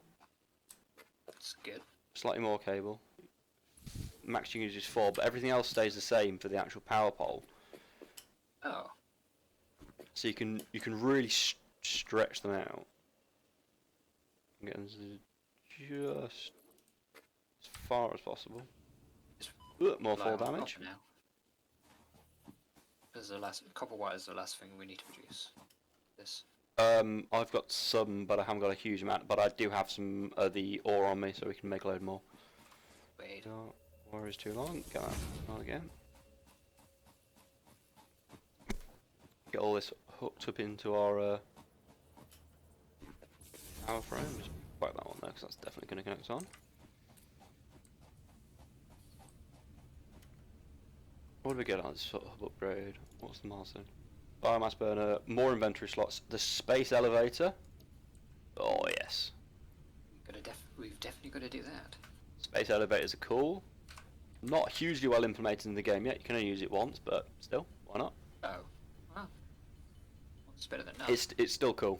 That's good. Slightly more cable. Max you can use is 4, but everything else stays the same for the actual power pole. Oh. So you can really stretch them out. And get them to just as far as possible. More fall Rely on damage. copper now. There's the last copper wire is the last thing we need to produce. This. I've got some, but I haven't got a huge amount. But I do have some of the ore on me, so we can make a load more. Wait. Ore is too long. Get that on again. Get all this hooked up into our power frame. Just whack that one there, because that's definitely going to connect on. What do we get on this sort of hub upgrade? What's the milestone? Biomass burner, more inventory slots, the space elevator. Oh yes. We've definitely got to do that. Space elevators are cool. Not hugely well implemented in the game yet. You can only use it once, but still, why not? Oh. Wow. It's better than none. It's still cool.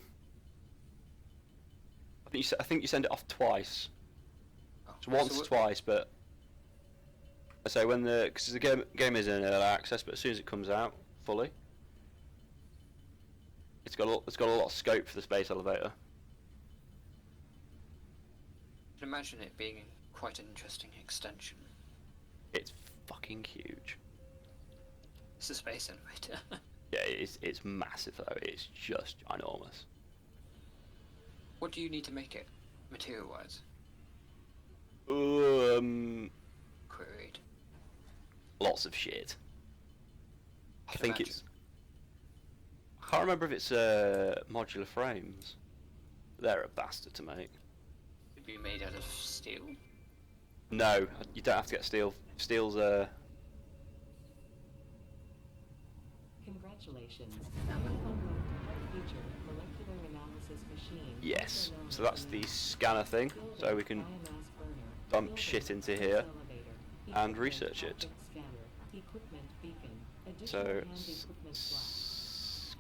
I think you send it off twice. Oh, So once, twice, but I say when because the game is in early access, but as soon as it comes out fully, it's got a lot of scope for the space elevator. I can imagine it being quite an interesting extension. It's fucking huge. It's a space elevator. Yeah, it's massive though. It's just ginormous. What do you need to make it, material-wise? Queried. Lots of shit. I Can think imagine. I can't remember if it's modular frames. They're a bastard to make. It'd be made out of steel. No, you don't have to get steel. Steel's Congratulations. You have unlocked a hard feature, molecular analysis machine. yes. also known So as that's an the scanner thing. So we can biomass burner, dump filter, shit into space here elevator, and equipment research it. object scanner, equipment beacon, additional So hand equipment slot.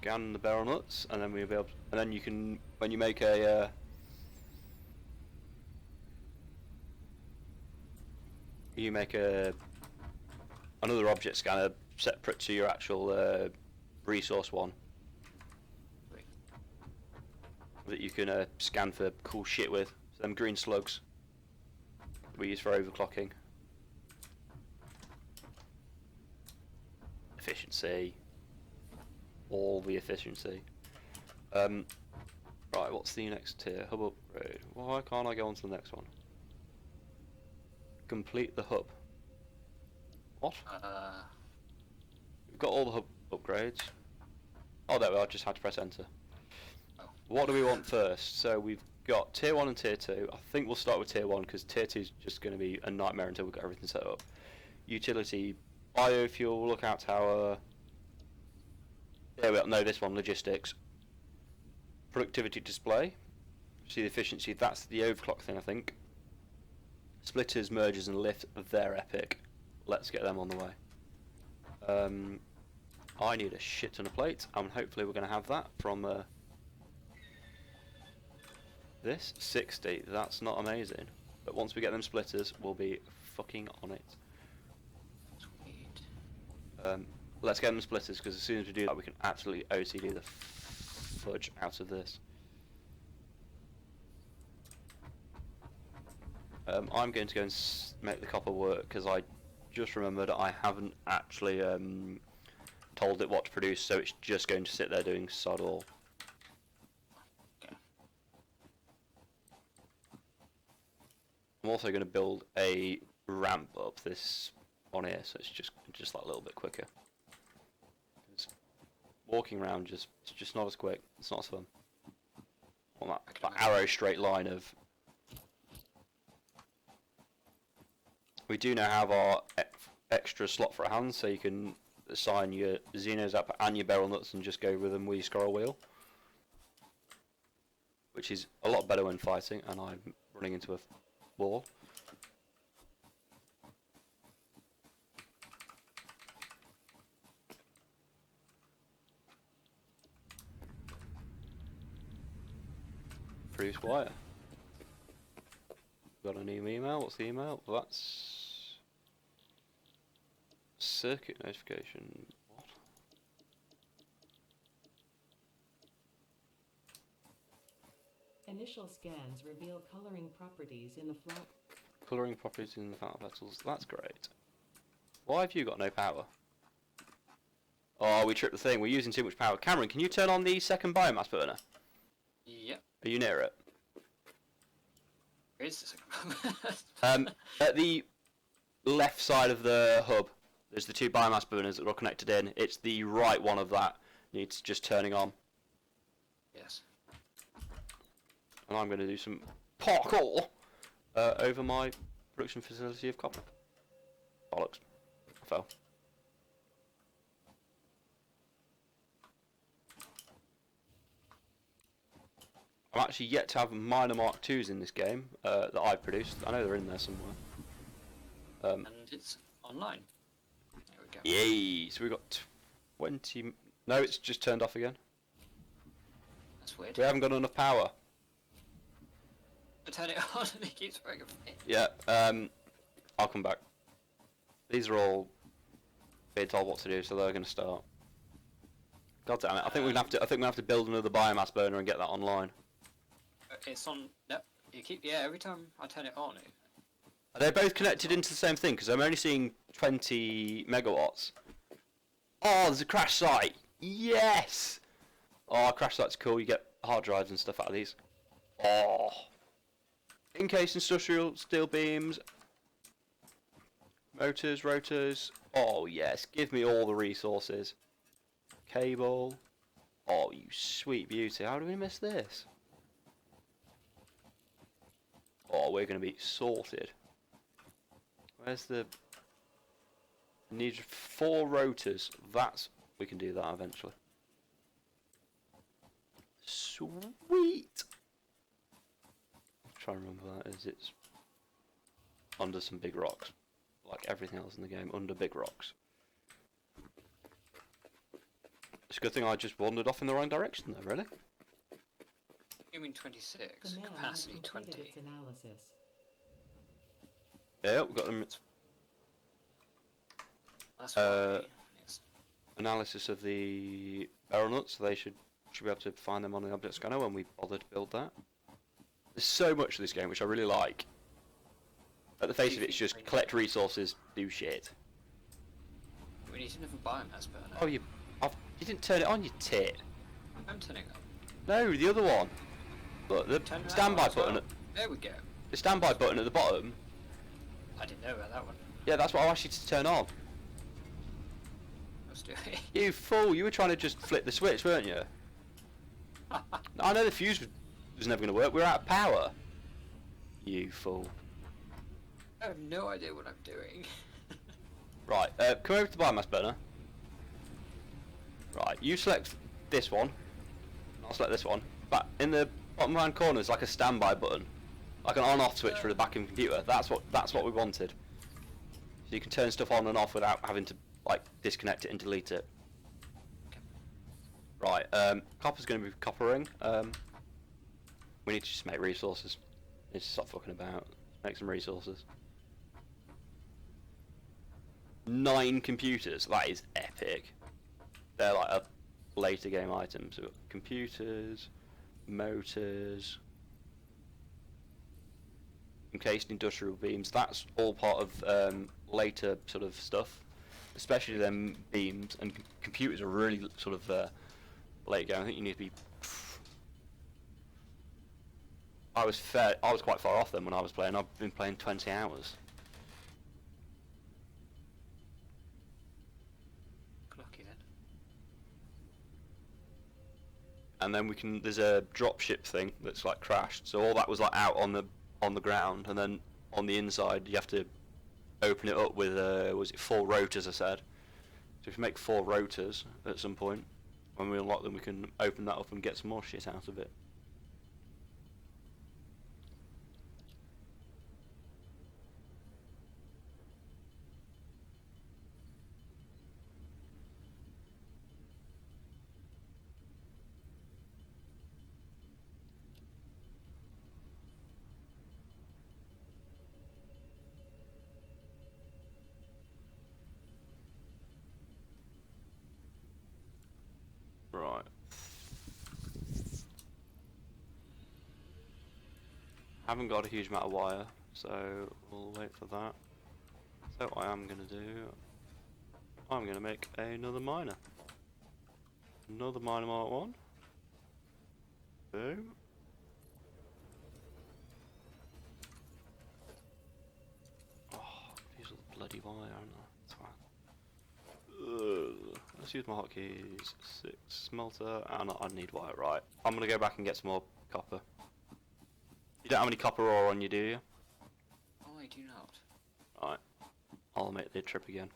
scan the barrel nuts, and then we'll be able. And then you can, when you make a another object scanner separate to your actual resource one Wait. that you can scan for cool shit with. So them green slugs that we use for overclocking. Efficiency. All the efficiency. Right, what's the next tier? Hub upgrade. Why can't I go on to the next one? Complete the hub. What? We've got all the hub upgrades. Oh, there we are, just had to press enter. Oh. What do we want first? So we've got tier 1 and tier 2. I think we'll start with tier 1 because tier 2 is just going to be a nightmare until we've got everything set up. Utility, biofuel, lookout tower. There we are, no, this one, logistics. Productivity display. See the efficiency, that's the overclock thing I think. Splitters, mergers and lift, they're epic. Let's get them on the way. I need a shit ton of plates, and hopefully we're going to have that from this 60. That's not amazing, but once we get them splitters, we'll be fucking on it. Sweet. Let's get them splitters because as soon as we do that, we can absolutely OCD the fudge out of this. I'm going to go and make the copper work, because I just remembered I haven't actually told it what to produce, so it's just going to sit there doing sod all. Okay. I'm also going to build a ramp up this on here, so it's just like a little bit quicker. 'Cause walking around it's just not as quick. It's not as fun. On that arrow straight line of. We do now have our extra slot for a hand, so you can assign your Xenos up and your barrel nuts and just go with them with your scroll wheel, which is a lot better when fighting. And I'm running into a wall. Produce wire. Got a new email. What's the email? Well, that's circuit notification. What? Initial scans reveal coloring properties in the flat. Colouring properties in the flat petals. That's great. Why have you got no power? Oh, we tripped the thing. We're using too much power. Cameron, can you turn on the second biomass burner? Yep. Are you near it? Where is this? At the left side of the hub, there's the two biomass burners that are connected in. It's the right one of that needs just turning on. Yes. And I'm going to do some parkour over my production facility of copper. Bollocks. I fell. I'm actually yet to have minor Mark IIs in this game that I've produced. I know they're in there somewhere. And it's online. There we go. Yay! So we've got 20... No, it's just turned off again. That's weird. We haven't got enough power. I turn it on and it keeps breaking. Yeah, I'll come back. These are all being told what to do, so they're going to start. God damn it! I think we're gonna have to. I think we have to build another biomass burner and get that online. It's on. No, you keep. Yeah, every time I turn it on, Are they both connected into the same thing? Because I'm only seeing 20 megawatts. Oh, there's a crash site. Yes. Oh, crash site's cool. You get hard drives and stuff out of these. Oh. Encased industrial steel beams. Motors, rotors. Oh yes, give me all the resources. Cable. Oh, you sweet beauty. How do we miss this? Oh, we're going to be sorted. Where's the... Need 4 rotors. That's... We can do that eventually. Sweet! Try and remember that as it's under some big rocks. Like everything else in the game, under big rocks. It's a good thing I just wandered off in the wrong direction though, really. you mean 26? The man has Capacity completed 20. its analysis. Yeah, we've got them. That's Uh, why. Yes. Analysis of the barrel nuts, so they should be able to find them on the object scanner when we bother to build that. There's so much of this game which I really like. At the face of it, it's just collect resources, do shit. We need another biomass burner. Oh, you didn't turn it on, you tit. I'm turning up. No, the other one. Look, the Turn it standby on as well. button. There we go. The standby button at the bottom. I didn't know about that one. Yeah, that's what I asked you to turn on. Let's do it. You fool! You were trying to just flip the switch, weren't you? I know the fuse was never going to work. We're out of power. You fool. I have no idea what I'm doing. Right, come over to the biomass burner. Right, you select this one. I'll select this one. But in the bottom right corner is like a standby button, like an on-off switch for the back end computer. That's what we wanted. So you can turn stuff on and off without having to like disconnect it and delete it. Right, copper's going to be coppering. We need to just make resources. We need to stop fucking about. Make some resources. 9 computers. That is epic. They're like a later game item. So we've got computers, motors, encased industrial beams. That's all part of later sort of stuff, especially them beams. And computers are really sort of late going. I think you need to be. I was quite far off them when I was playing. I've been playing 20 hours. Lucky then. And then there's a dropship thing that's like crashed. So all that was like out on the ground, and then on the inside you have to open it up with was it 4 rotors? I said. So if you make 4 rotors at some point, when we unlock them, we can open that up and get some more shit out of it. Right. Haven't got a huge amount of wire, so we'll wait for that. So what I am going to do, I'm going to make another miner. Another miner Mark 1. Boom. Oh, these are the bloody wire, aren't they? Let's use my hotkeys. 6 smelter, and I need wire. Right. I'm going to go back and get some more copper. You don't have any copper ore on you, do you? Oh, I do not. Right. I'll make the trip again.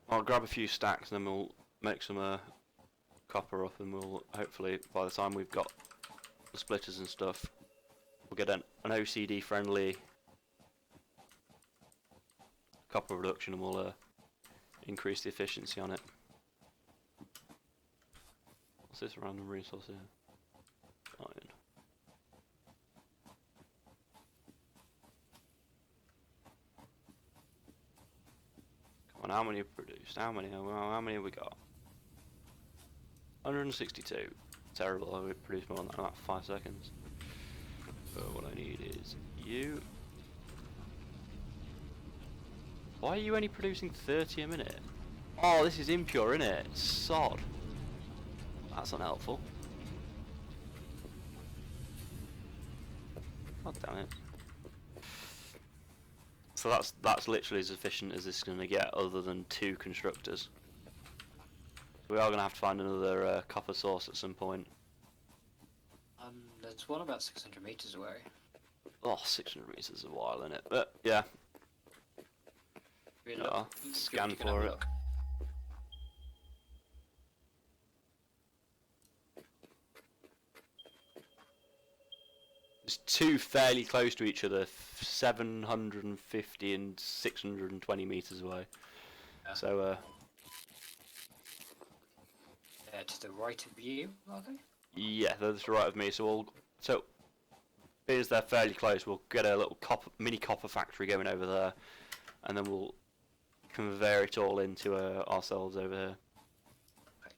I'll grab a few stacks and then we'll make some copper up, and we'll hopefully, by the time we've got the splitters and stuff, we'll get an OCD friendly copper production, and we'll increase the efficiency on it. What's this random resource here? Iron. Come on, how many have produced? How many have we got? 162. Terrible, I would produce more than that in about 5 seconds. But what I need is you. Why are you only producing 30 a minute? Oh, this is impure, isn't it? Sod. That's unhelpful. God damn it. So that's literally as efficient as this is going to get, other than 2 constructors. We are going to have to find another copper source at some point. There's one about 600 meters away. Oh, 600 meters is a while, isn't it? But yeah. Yeah, Scan for it. There's 2 fairly close to each other, 750 and 620 meters away. Yeah. So to the right of you, are they? yeah, they're to the right of me. So being as they're fairly close, we'll get a little mini copper factory going over there, and then we'll convey it all into ourselves over here. Right.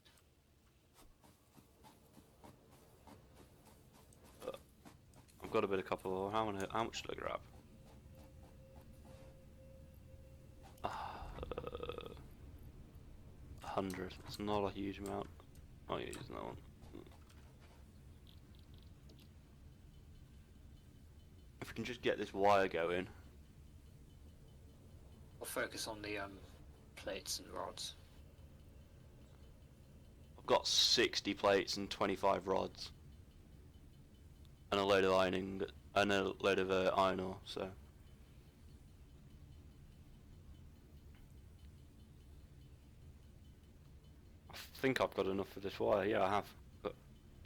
I've got a bit of copper ore. How much did I grab? 100. It's not a huge amount. I'll use that one. If we can just get this wire going. We'll focus on the plates and rods. I've got 60 plates and 25 rods. And a load of iron ore, so. I think I've got enough for this wire. Yeah, I have. Got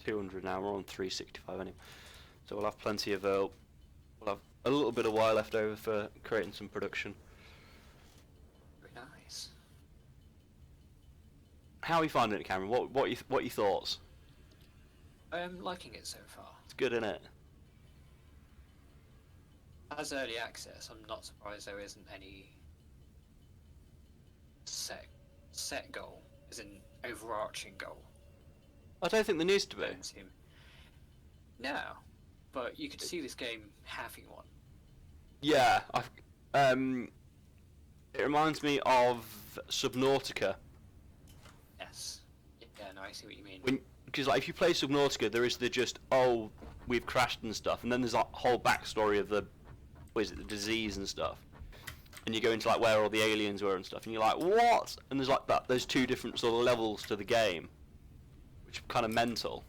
200 now. We're on 365 anyway. So we'll have plenty of. We'll have a little bit of wire left over for creating some production. Very nice. How are you finding it, Cameron? What are your thoughts? I'm liking it so far. It's good, isn't it? As early access, I'm not surprised there isn't any set goal, as in overarching goal. I don't think there needs to be. No, but you could see this game having one. Yeah, it reminds me of Subnautica. Yes. Yeah, no, I see what you mean. Because like if you play Subnautica, there is the just we've crashed and stuff, and then there's that whole backstory of the the disease and stuff, and you go into like where all the aliens were and stuff, and you're like what? And there's like that. There's two different sort of levels to the game, which are kind of mental.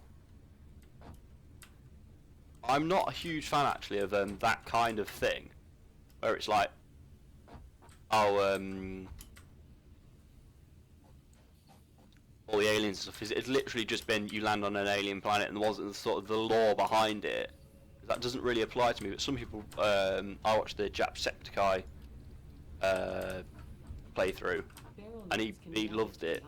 I'm not a huge fan actually of that kind of thing, where it's like all the aliens and stuff. It's literally just been you land on an alien planet and there wasn't sort of the lore behind it. That doesn't really apply to me, but some people, I watched the Jacksepticeye playthrough, and he loved it,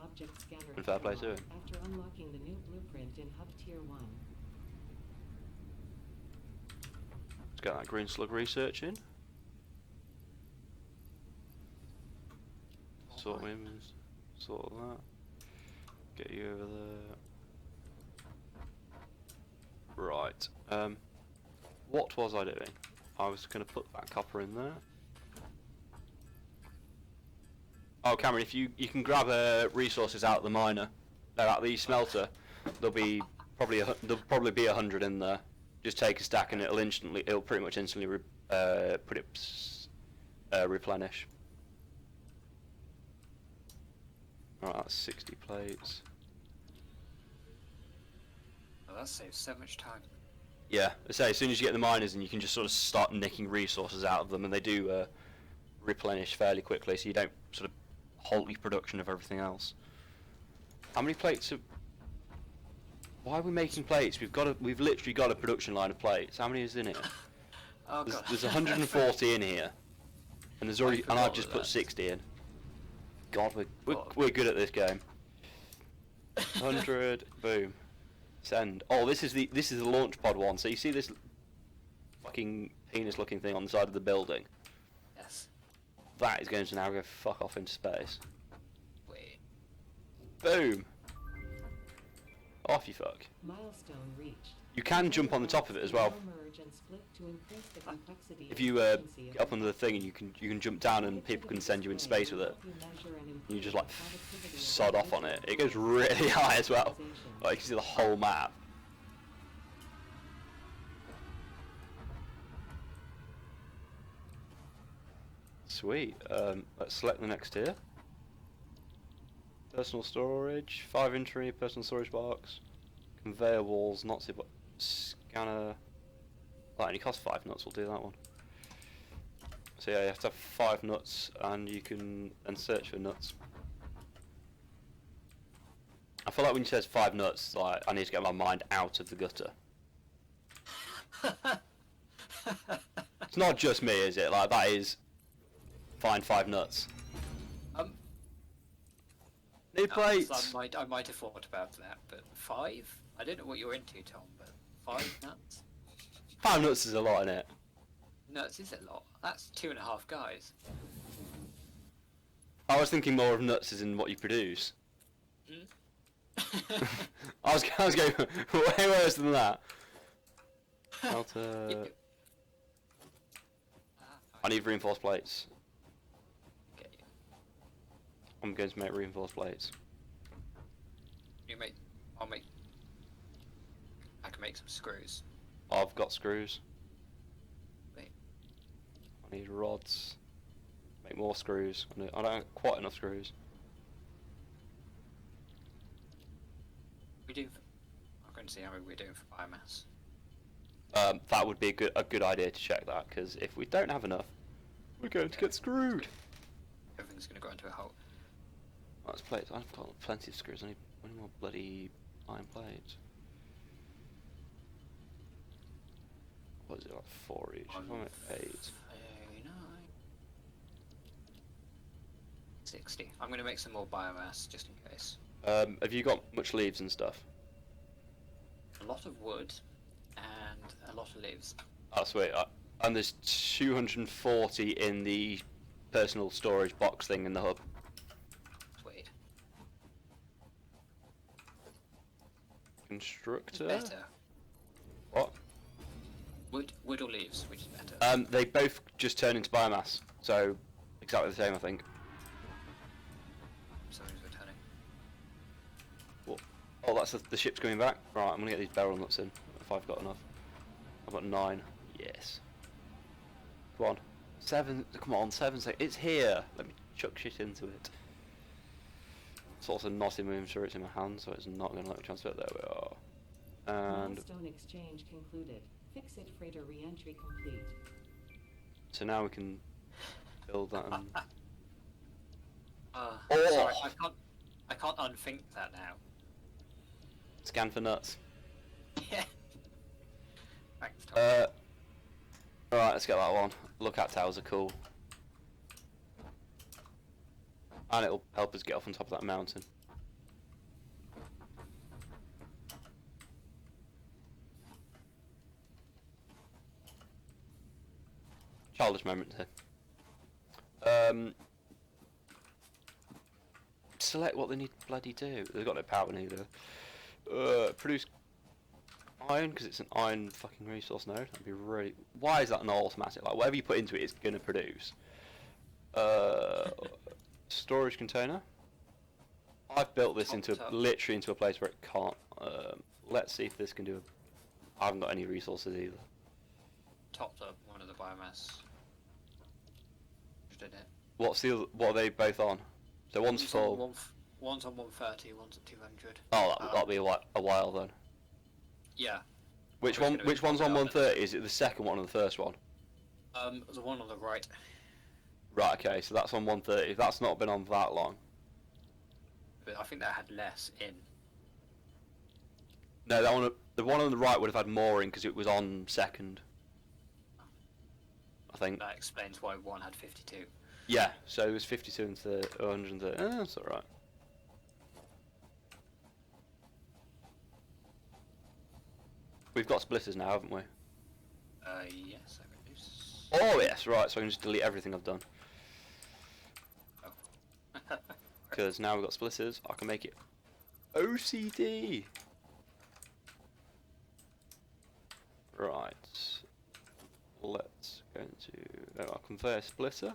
and fair play to him. After unlocking the new blueprint in Hub Tier 1. Let's get that green slug research in. Sort of that. Get you over there. Right. What was I doing? I was going to put that copper in there. Oh, Cameron, if you can grab resources out of the miner, out of the smelter, there'll probably be 100 in there. Just take a stack and it'll pretty much instantly replenish. Alright, that's 60 plates. Oh, that saves so much time. Yeah, I say as soon as you get the miners in, you can just sort of start nicking resources out of them, and they do replenish fairly quickly, so you don't sort of halt your production of everything else. How many plates have... Why are we making plates? We've literally got a production line of plates. How many is in here? Oh god. There's 140 in here, and there's already, and I've just put 60 in. God, we're good at this game. 100, boom, send. Oh, this is the launch pod one. So you see this fucking penis-looking thing on the side of the building? Yes. That is going to now go fuck off into space. Wait. Boom. Off you fuck. Milestone reached. You can jump on the top of it as well. Merge and split to increase the complexity If and you efficiency get up under the thing, and you can jump down, and people can send you in space with it. You just like sod off on it. It goes really high as well. Like you can see the whole map. Sweet. Let's select the next tier. Personal storage, 5 inventory, personal storage box, conveyor walls, not so, but scanner. That only costs 5 nuts. We'll do that one. So yeah, you have to have 5 nuts, and you can then search for nuts. I feel like when you says 5 nuts, like I need to get my mind out of the gutter. It's not just me, is it? Like that is find 5 nuts. Need plates. I might have thought about that, but 5? I don't know what you're into, Tom, but 5 nuts? 5 nuts is a lot, innit? Nuts is a lot. That's 2.5 guys. I was thinking more of nuts as in what you produce. Hmm? I was going way worse than that. I need reinforced plates. Okay. I'm going to make reinforced plates. You make. I'll make. I can make some screws. I've got screws. Wait. I need rods. Make more screws. I don't have quite enough screws. We do. I'm going to see how we're doing for biomass. That would be a good idea to check that, because if we don't have enough, we're going to get screwed. Everything's going to go into a hole. That's plates. I've got plenty of screws. I need more bloody iron plates. What is it, like 4 each? If I make 8. 39. 60. I'm going to make some more biomass just in case. Have you got much leaves and stuff? A lot of wood and a lot of leaves. Oh, sweet. And there's 240 in the personal storage box thing in the hub. Sweet. Constructor? Better. What? Wood or leaves, which is better? They both just turn into biomass, so exactly the same, I think. Somebody's returning. What? Oh, that's the ship's coming back. Right, I'm gonna get these barrel nuts in if I've got enough. I've got 9. Yes. Come on. 7. Come on, 7 seconds. It's here. Let me chuck shit into it. It's also not in moving sure it's in my hand, so it's not gonna let me transfer it. There we are. And Milestone exchange concluded. Fix-it freighter re-entry complete. so now we can build that and Oh. Oh. Sorry, I can't unthink that now. scan for nuts. Yeah. Thanks, Tom. Alright, let's get that one. Lookout towers are cool. And it'll help us get off on top of that mountain. Childish moment here. Select what they need to bloody do. They've got no power neither. Produce iron, because it's an iron fucking resource node. That'd be really... Why is that not automatic? Like, whatever you put into it, it's gonna produce. Storage container. I've built this literally into a place where it can't. Let's see if this can do I haven't got any resources either. Topped up one of the biomass. Just did it. What are they both on? So one's full. One's on 130, one's at 200. Oh, that'll be a while then. Yeah. Which Probably one? gonna Which be one's on longer. 130? Is it the second one or the first one? The one on the right. Right. Okay. So that's on 130. That's not been on that long. But I think that had less in. No, that one. The one on the right would have had more in because it was on second. I think. That explains why one had 52. Yeah. So it was 52 and 130. That's all right. We've got splitters now, haven't we? Yes, I reduce. Oh yes, right. So I can just delete everything I've done Oh. because now we've got splitters. I can make it OCD. Right. Let's go into our conveyor splitter.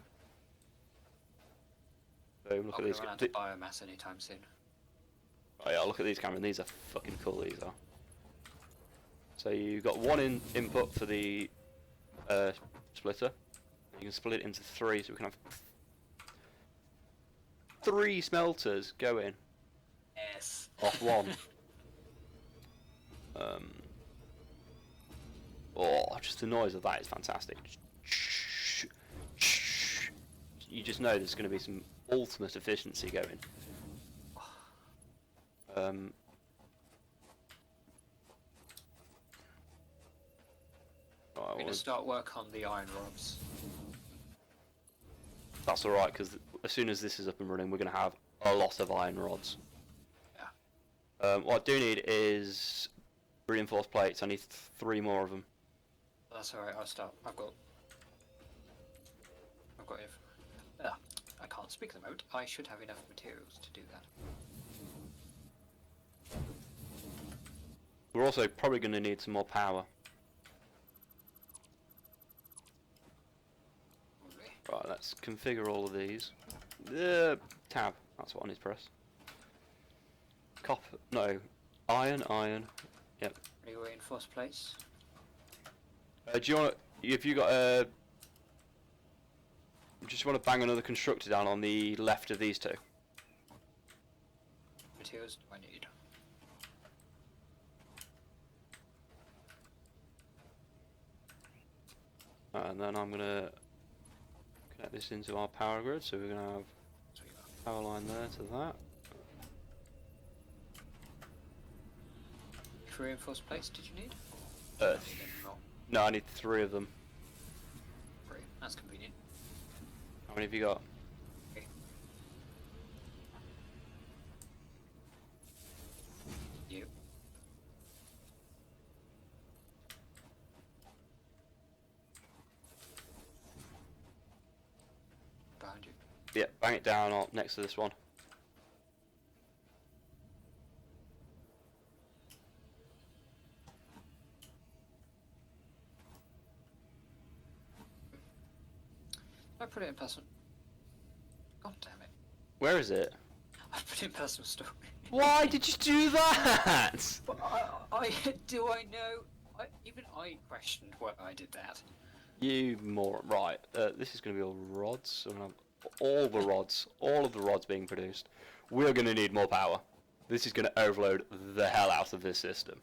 Boom. Look at these. Run out of biomass anytime soon. Oh yeah, look at these, Cameron. These are fucking cool. These are. So you've got one input for the splitter. You can split it into 3, so we can have 3 smelters go in Yes. off one. Oh, just the noise of that is fantastic. You just know there's going to be some ultimate efficiency going. We're going to start work on the iron rods. That's alright, because as soon as this is up and running, we're going to have a lot of iron rods. Yeah. What I do need is reinforced plates. I need 3 more of them. That's alright, I'll start. I've got if I can't speak at the moment. I should have enough materials to do that. We're also probably going to need some more power. Probably. Right, let's configure all of these. Tab, that's what I need to press. Copper, no. Iron. Yep. Reinforced plates. Do you want to, if you got just want to bang another constructor down on the left of these 2? Materials do I need? And then I'm going to connect this into our power grid, so we're going to have Sweet. power line there to that. 3 reinforced plates did you need? Uh, Need them not. No, I need 3 of them. 3. That's convenient. How many have you got? Okay. You. Behind you. Yeah, bang it down next to this one. put it in personal. God damn it! Where is it? I put it in personal story. Why did you do that? But I do I know? Even I questioned why I did that. You moron. Right, this is going to be all rods. So I'm gonna have all of the rods being produced. We're going to need more power. This is going to overload the hell out of this system.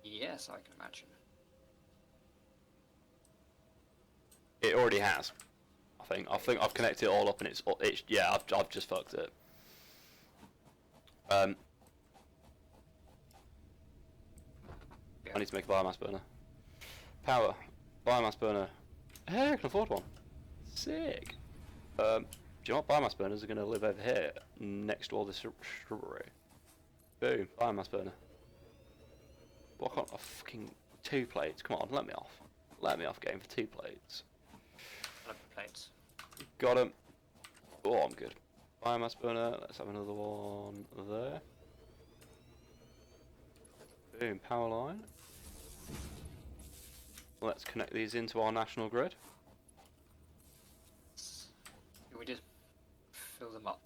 Yes, I can imagine. It already has. I think I've connected it all up and it's yeah, I've just fucked it. I need to make a biomass burner. Power. Biomass burner. Hey, I can afford one. Sick. Do you know what? Biomass burners are going to live over here, next to all this shrubbery. Boom. Biomass burner. What can't I fucking 2 plates? Come on, let me off. Let me off game for 2 plates. 11 plates. Got him. Oh, I'm good. Biomass burner. Let's have another one there. Boom. Power line. Let's connect these into our national grid. Can we just fill them up?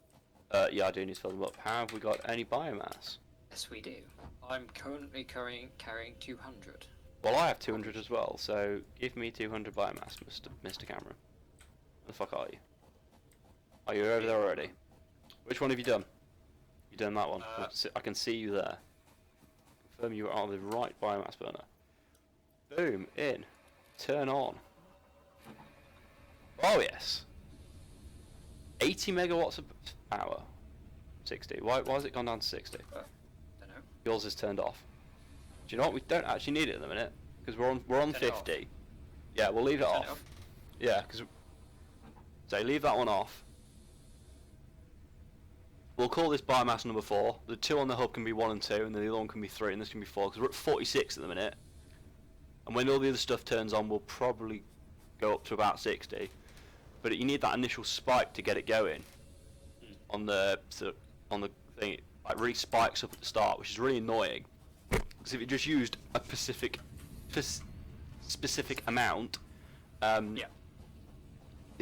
Yeah, I do need to fill them up. Have we got any biomass? Yes, we do. I'm currently carrying 200. Well, I have 200 as well, so give me 200 biomass, Mr. Cameron. Where the fuck are you? Are you over there already? Which one have you done? You done that one? I can see you there. Confirm you are on the right biomass burner. Boom, in. Turn on. Oh yes. 80 megawatts of power. 60. Why has it gone down to 60? Don't know. Yours is turned off. Do you know what? We don't actually need it at the minute because we're on 50. Yeah, we'll leave it off. Yeah, because so leave that one off. We'll call this biomass number 4. The 2 on the hub can be 1 and 2, and then the other one can be 3, and this can be 4 because we're at 46 at the minute. And when all the other stuff turns on, we'll probably go up to about 60. But you need that initial spike to get it going. On the thing, it like really spikes up at the start, which is really annoying. Because if it just used a specific amount, there'd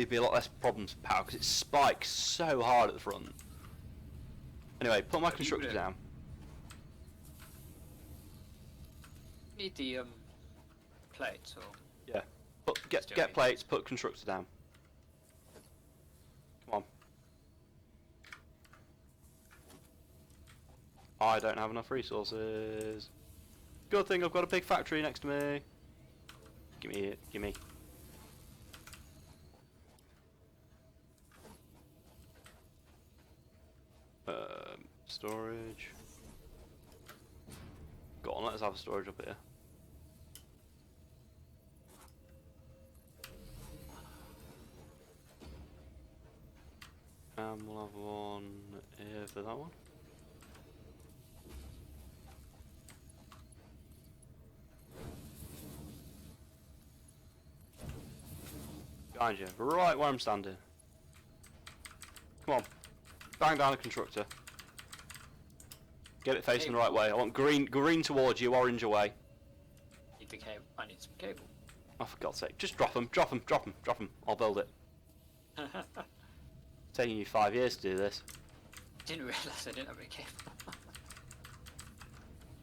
be a lot less problems with power because it spikes so hard at the front. Anyway, put my constructor down. Need the plates or Yeah. Get plates. Put constructor down. Come on. I don't have enough resources. Good thing I've got a big factory next to me. Give me it. Give me. Storage. Go on, let's have a storage up here. And we'll have one here for that one. Behind you, right where I'm standing. Come on, bang down a constructor. Get it facing the right way. I want green towards you, orange away. need the cable. I need some cable. Oh, for God's sake, just drop them. I'll build it. It's taking you 5 years to do this. Didn't realise I didn't have any cable.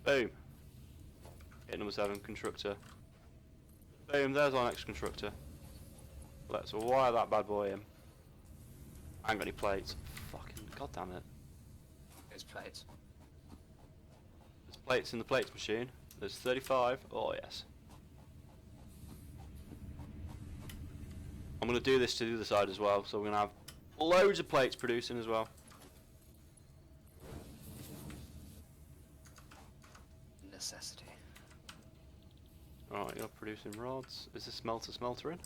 Boom. Hit number 7, constructor. Boom, there's our next constructor. Let's wire that bad boy in. I ain't got any plates. Fucking goddamn it. There's plates. There's plates in the plates machine. There's 35. Oh yes. I'm going to do this to the other side as well, so we're going to have loads of plates producing as well. Necessity. Alright, you're producing rods. Is this smelter in?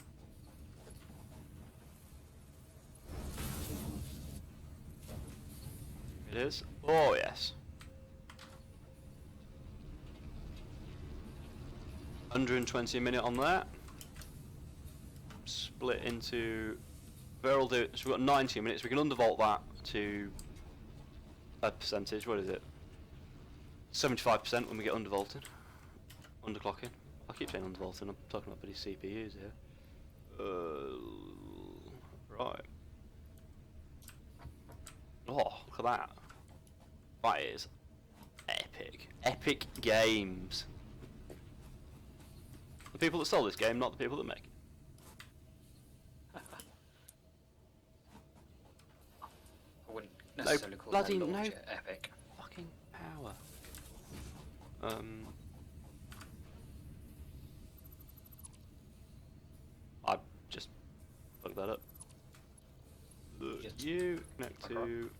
It is. Oh yes. 120 a minute on that. Split into. We'll do. So we've got 90 minutes. We can undervolt that to a percentage. What is it? 75% when we get undervolted. Underclocking. I keep saying undervolting. I'm talking about bloody CPUs here. Right. Oh, look at that. That is epic. Epic games. The people that sell this game, not the people that make it. I wouldn't necessarily call bloody that no launcher epic. fucking power. I just fucked that up. Just You connect fuck to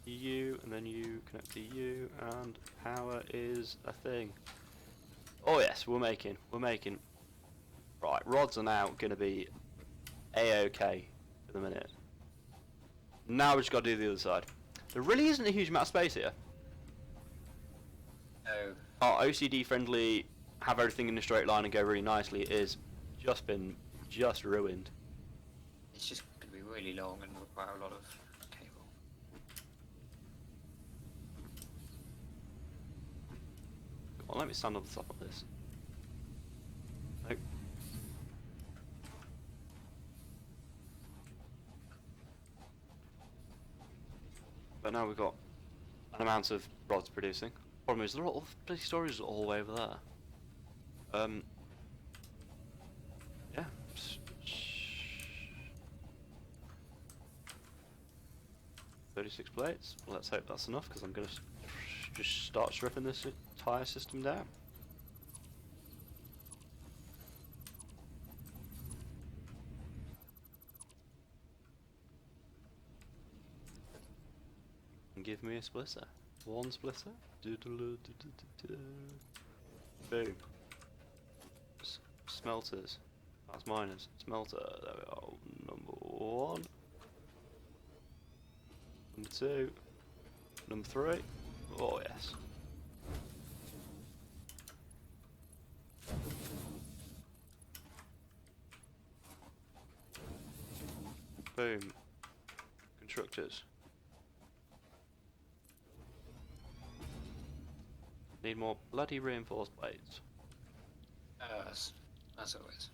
you, and then you connect to you, and power is a thing. Oh yes, we're making. Right, rods are now going to be A-OK for the minute. Now we just got to do the other side. There really isn't a huge amount of space here. No. Our OCD friendly, have everything in a straight line and go really nicely is just ruined. It's just going to be really long and require a lot of cable. Come on, let me stand on the top of this. Nope. But now we've got an amount of rods producing. Problem is, there are all bloody storages all the way over there. Yeah. 36 plates. Well, let's hope that's enough, because I'm going to just start stripping this entire system down. And give me a splitter. One splitter. Boom. Smelters. That's miners. Smelter. There we go. Number 1. Number 2. Number 3. Oh yes. Boom. Constructors. Need more bloody reinforced plates. As always.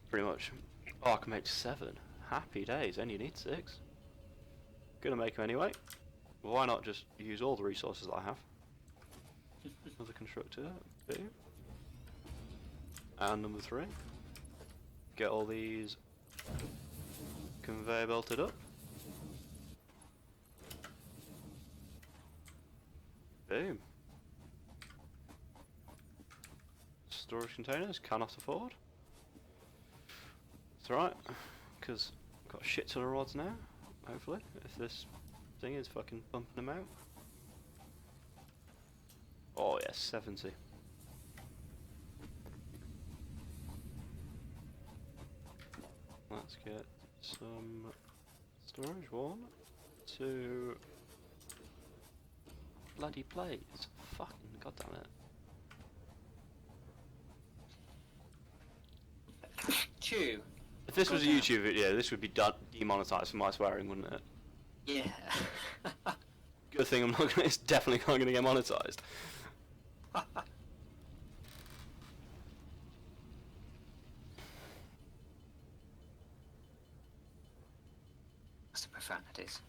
Pretty much. Oh, I can make 7. Happy days, and you need 6. Gonna make them anyway. Why not just use all the resources I have? Another constructor. Boom. And number 3. Get all these conveyor belted up. Boom. Storage containers, cannot afford. It's alright, because I've got a shit ton of rods now, hopefully, if this thing is fucking pumping them out. Oh yes, 70. Let's get some storage. 1, 2... bloody plates. Fucking goddamn it. Chew. If this was a YouTube video, this would be demonetized for my swearing, wouldn't it? Yeah. Good thing I'm not gonna, it's definitely not going to get monetized. That's the profanities.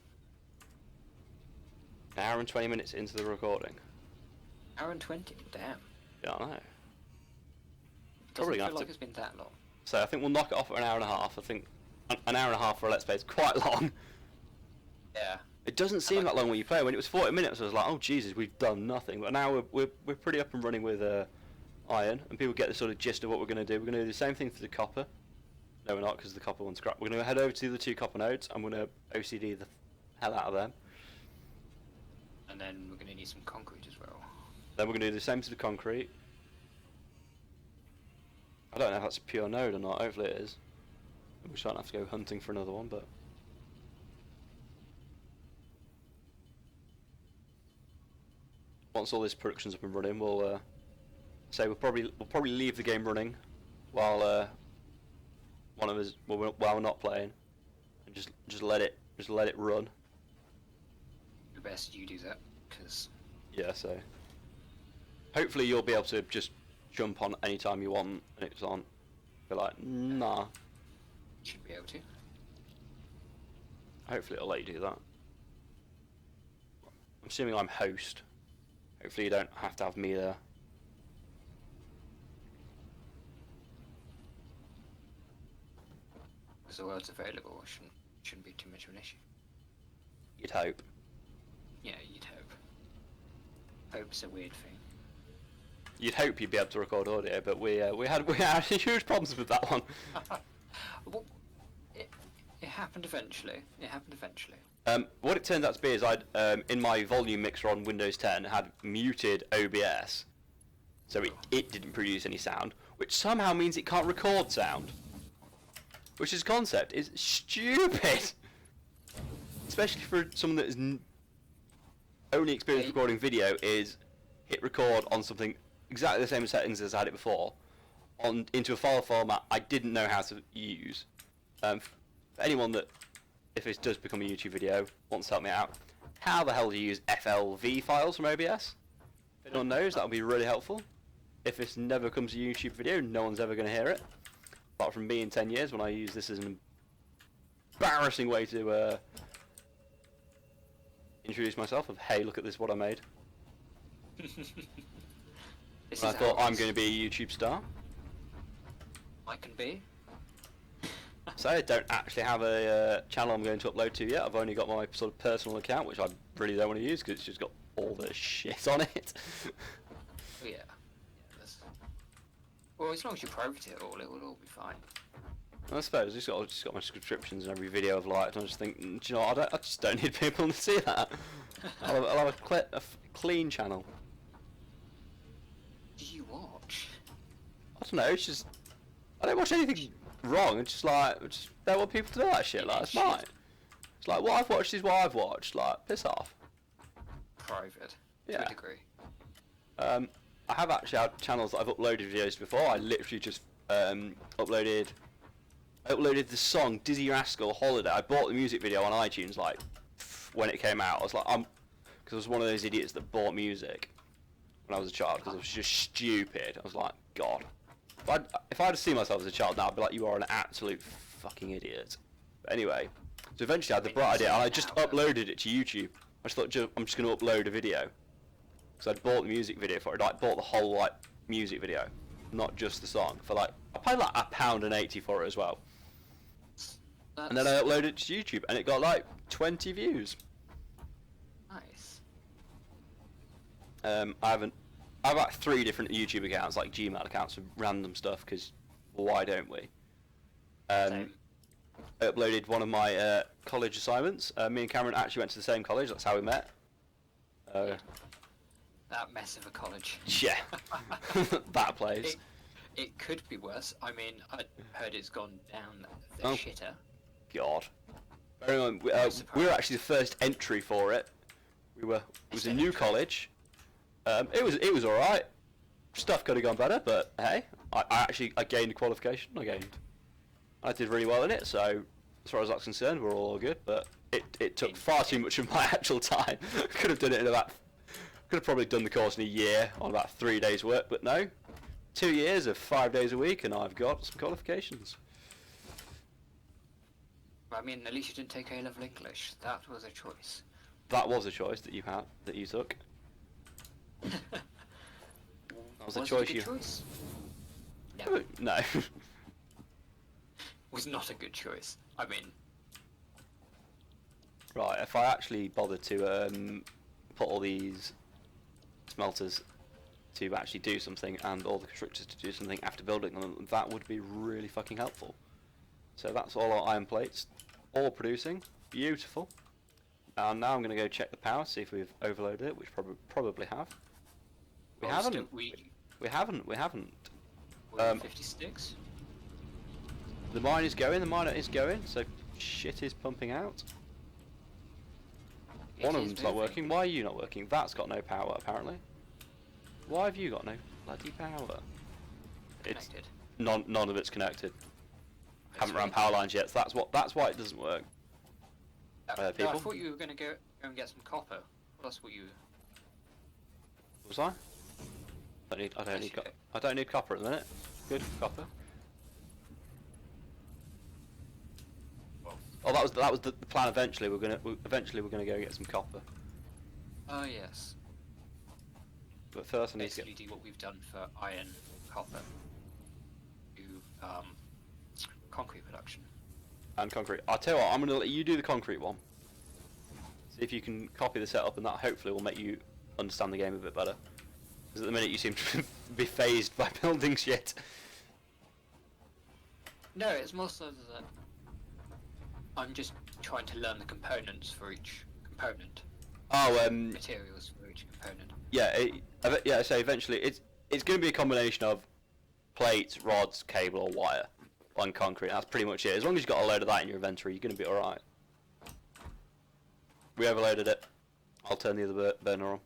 An hour and 20 minutes into the recording. Hour and 20? Damn. Yeah, I know. Doesn't Probably gonna feel have like to. it's been that long. So I think we'll knock it off at an hour and a half. I think an hour and a half for a Let's Play is quite long. Yeah. It doesn't seem that long when you play. When it was 40 minutes, I was like, oh Jesus, we've done nothing. But now we're pretty up and running with iron, and people get the sort of gist of what we're going to do. We're going to do the same thing for the copper. No, we're not, because the copper one's crap. We're going to head over to the 2 copper nodes. I'm going to OCD the hell out of them. And then we're going to need some concrete as well. Then we're going to do the same to the concrete. I don't know if that's a pure node or not. Hopefully it is. We shan't have to go hunting for another one, but... once all this production's up and running, we'll we'll probably leave the game running while one of us while we're not playing, and just let it run. The best you do that, because Yeah, so hopefully you'll be able to just jump on any time you want, and it's on. Be like, nah. you should be able to. Hopefully it'll let you do that. I'm assuming I'm host. Hopefully you don't have to have me there. Because the world's available, it shouldn't be too much of an issue. You'd hope. Yeah, you'd hope. Hope's a weird thing. You'd hope you'd be able to record audio, but we had huge problems with that one. Well, it happened eventually. What it turned out to be is I'd in my volume mixer on Windows 10 had muted OBS, so it didn't produce any sound, which somehow means it can't record sound. Which is concept is stupid, especially for someone that is only experienced recording video. Is hit record on something exactly the same settings as I had it before, into a file format I didn't know how to use. For anyone that, if this does become a YouTube video, wants to help me out, how the hell do you use FLV files from OBS? If anyone knows, that would be really helpful. If this never comes a YouTube video, no one's ever going to hear it. Apart from me in 10 years when I use this as an embarrassing way to introduce myself of, hey, look at this, what I made. And I thought I'm going to be a YouTube star. I can be. So I don't actually have a channel I'm going to upload to yet. I've only got my sort of personal account, which I really don't want to use because it's just got all the shit on it. Oh, yeah. Well, as long as you private it all will be fine. I suppose I just got my subscriptions and every video I've liked, and I just think, do you know what, I just don't need people to see that. I'll have a clean channel. Do you watch? I don't know. It's just I don't watch anything wrong. It's just like I just don't want people to do that shit. Like it's mine. It's like what I've watched is what I've watched. Like piss off. Private. Yeah. To a degree. I have actually had channels that I've uploaded videos before. I literally just uploaded the song Dizzy Rascal Holiday. I bought the music video on iTunes like when it came out. I was like, because I was one of those idiots that bought music when I was a child because I was just stupid. I was like, God. If I'd have seen myself as a child now, I'd be like, you are an absolute fucking idiot. But anyway, so eventually I had the bright idea and I just uploaded it to YouTube. I just thought, I'm just going to upload a video. Because I'd bought the music video for it. I bought the whole like music video, not just the song. For like, I paid like £1.80 for it as well. And then I uploaded it to YouTube, and it got like 20 views. Nice. I've got 3 different YouTube accounts, like Gmail accounts for random stuff. Because why don't we? I uploaded one of my college assignments. Me and Cameron actually went to the same college. That's how we met. That mess of a college. Yeah, that place. It could be worse. I mean, I heard it's gone down the shitter. God. We were actually the first entry for it. It was a new college. It was all right. Stuff could have gone better, but hey, I gained a qualification. I did really well in it. So as far as that's concerned, we're all good. But it took far too much of my actual time. Could have probably done the course in a year on about 3 days work, but no. 2 years of 5 days a week, and I've got some qualifications. I mean, at least you didn't take A-level English. That was a choice. That was a choice that you took. That was a choice it a good choice? No. Was not a good choice. I mean... Right, if I actually bothered to put all these smelters to actually do something and all the constructors to do something after building them, that would be really fucking helpful. So that's all our iron plates, all producing, beautiful. And now I'm going to go check the power, see if we've overloaded it, which probably have. We haven't. We haven't. We're 56. The miner is going, so shit is pumping out. One of them's not working. Why are you not working? That's got no power, apparently. Why have you got no bloody power? It's Connected. none of it's connected. Haven't run power lines yet, so that's why it doesn't work. No, people? I thought you were going to go and get some copper. That's what you... Was I? I don't need copper at the minute. Good copper. Well, Oh, that was the plan. Eventually, we're gonna go get some copper. Oh yes. But first, I need to Basically, get do what we've done for iron, copper, do concrete production. and concrete. I'll tell you what. I'm gonna let you do the concrete one. See if you can copy the setup, and that hopefully will make you understand the game a bit better. Because at the minute you seem to be phased by building shit. No, it's more so that I'm just trying to learn the components for each component. Oh, Materials for each component. yeah. So eventually, it's going to be a combination of plates, rods, cable, or wire on concrete. That's pretty much it. As long as you've got a load of that in your inventory, you're going to be all right. We overloaded it. I'll turn the other burner on.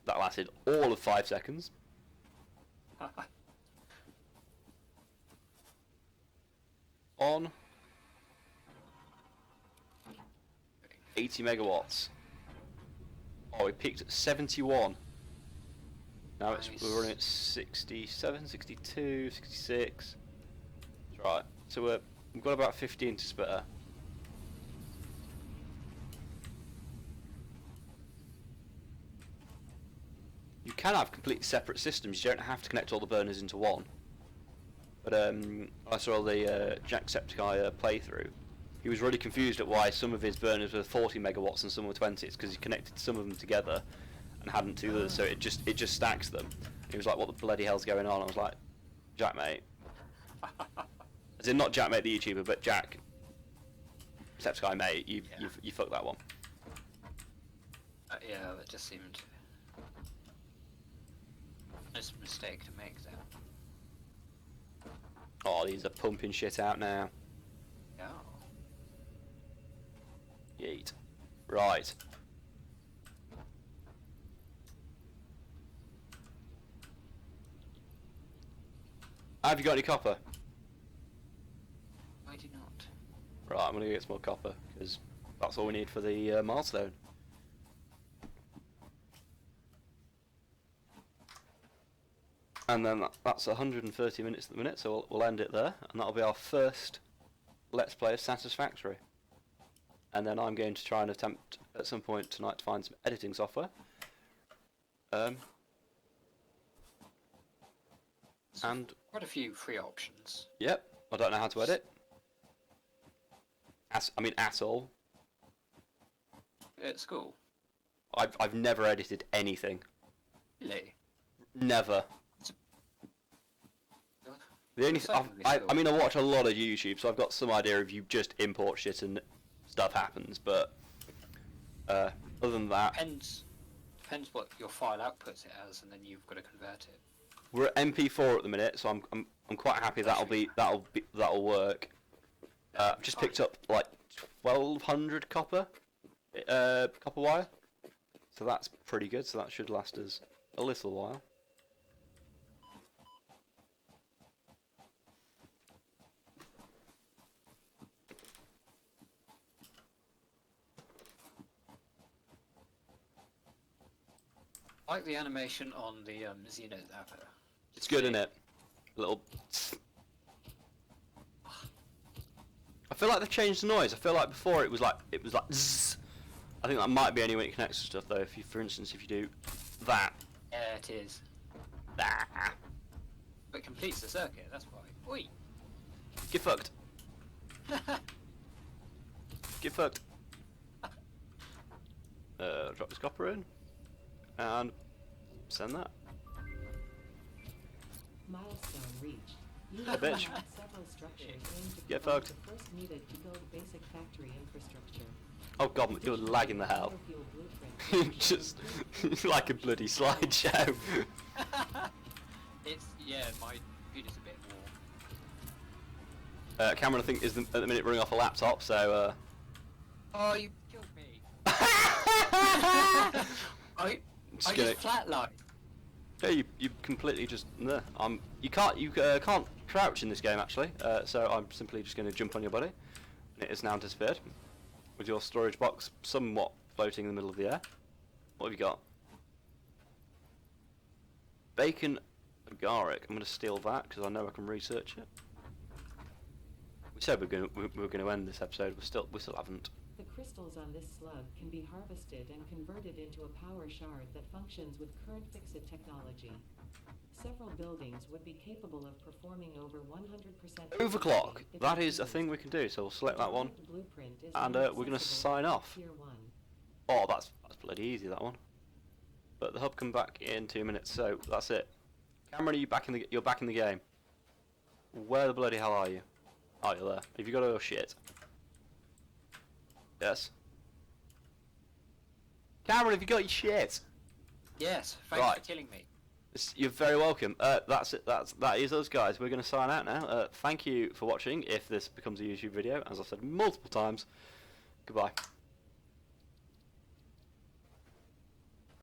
That lasted all of 5 seconds. On 80 megawatts. Oh, we peaked at 71. Now Nice. we're running at 67, 62, 66. That's right. So we've got about 15 to spare. You can have completely separate systems. You don't have to connect all the burners into one. But I saw the Jacksepticeye playthrough. He was really confused at why some of his burners were 40 megawatts and some were 20. It's because he connected some of them together and hadn't to others, so it just stacks them. He was like, "What the bloody hell's going on?" I was like, "Jack, mate." As in, not Jack, mate, the YouTuber, but Jack, Septiceye, mate. You fucked that one. Yeah, that just seemed a mistake to make there. Oh, these are pumping shit out now. Yeah. Yeet. Right. Have you got any copper? I do not. Right, I'm gonna go get some more copper, because that's all we need for the milestone. And then that's 130 minutes at the minute, so we'll end it there, and that'll be our first Let's Play of Satisfactory. And then I'm going to try and attempt at some point tonight to find some editing software. And Quite a few free options. yep, I don't know how to edit. I mean, at all. At school. I've never edited anything. Really? Never. The only I mean, I watch a lot of YouTube, so I've got some idea if you just import shit and stuff happens. But other than that, Depends what your file outputs it as, and then you've got to convert it. we're at MP4 at the minute, so I'm quite happy that'll work. I've just picked up like 1,200 copper wire, so that's pretty good. So that should last us a little while. I like the animation on the Xeno Zapper. It's good, isn't it? Little. I feel like they've changed the noise. I feel like before it was like zzz. I think that might be only when it connects to stuff though. If you, for instance, if you do that, Yeah, it is. that, But it completes the circuit, that's why. Oi! get fucked. Get fucked. Drop this copper in, and send that. Milestone reached. You A have bitch. unlocked several structures aimed to Get provide fucked. the first needed to build basic factory infrastructure. Oh god, you're lagging the hell. Biofuel blueprint Just like a bloody slideshow. It's, yeah, my computer's a bit more. Cameron, I think, is at the minute running off a laptop, so. Oh, you killed me! I Just just flatlined. Yeah, you completely just you can't crouch in this game actually. So I'm simply just going to jump on your body. And it is now disappeared, with your storage box somewhat floating in the middle of the air. What have you got? Bacon agaric. I'm going to steal that because I know I can research it. We said we're gonna end this episode. We still haven't. The crystals on this slug can be harvested and converted into a power shard that functions with current Fixit technology. Several buildings would be capable of performing over 100% Overclock. if That it is a used. thing we can do. So we'll select that one, The blueprint is and now we're gonna accessible sign off. Tier 1. Oh, that's bloody easy, that one. But the hub come back in 2 minutes, so that's it. Cameron, you're back in the game. Where the bloody hell are you? Oh, you're there. Have you got all your shit? Yes. Cameron, have you got your shit? Yes, thanks Right. for killing me. You're very welcome. That's it. That is us, guys. We're gonna sign out now. Thank you for watching. If this becomes a YouTube video, as I've said multiple times, goodbye.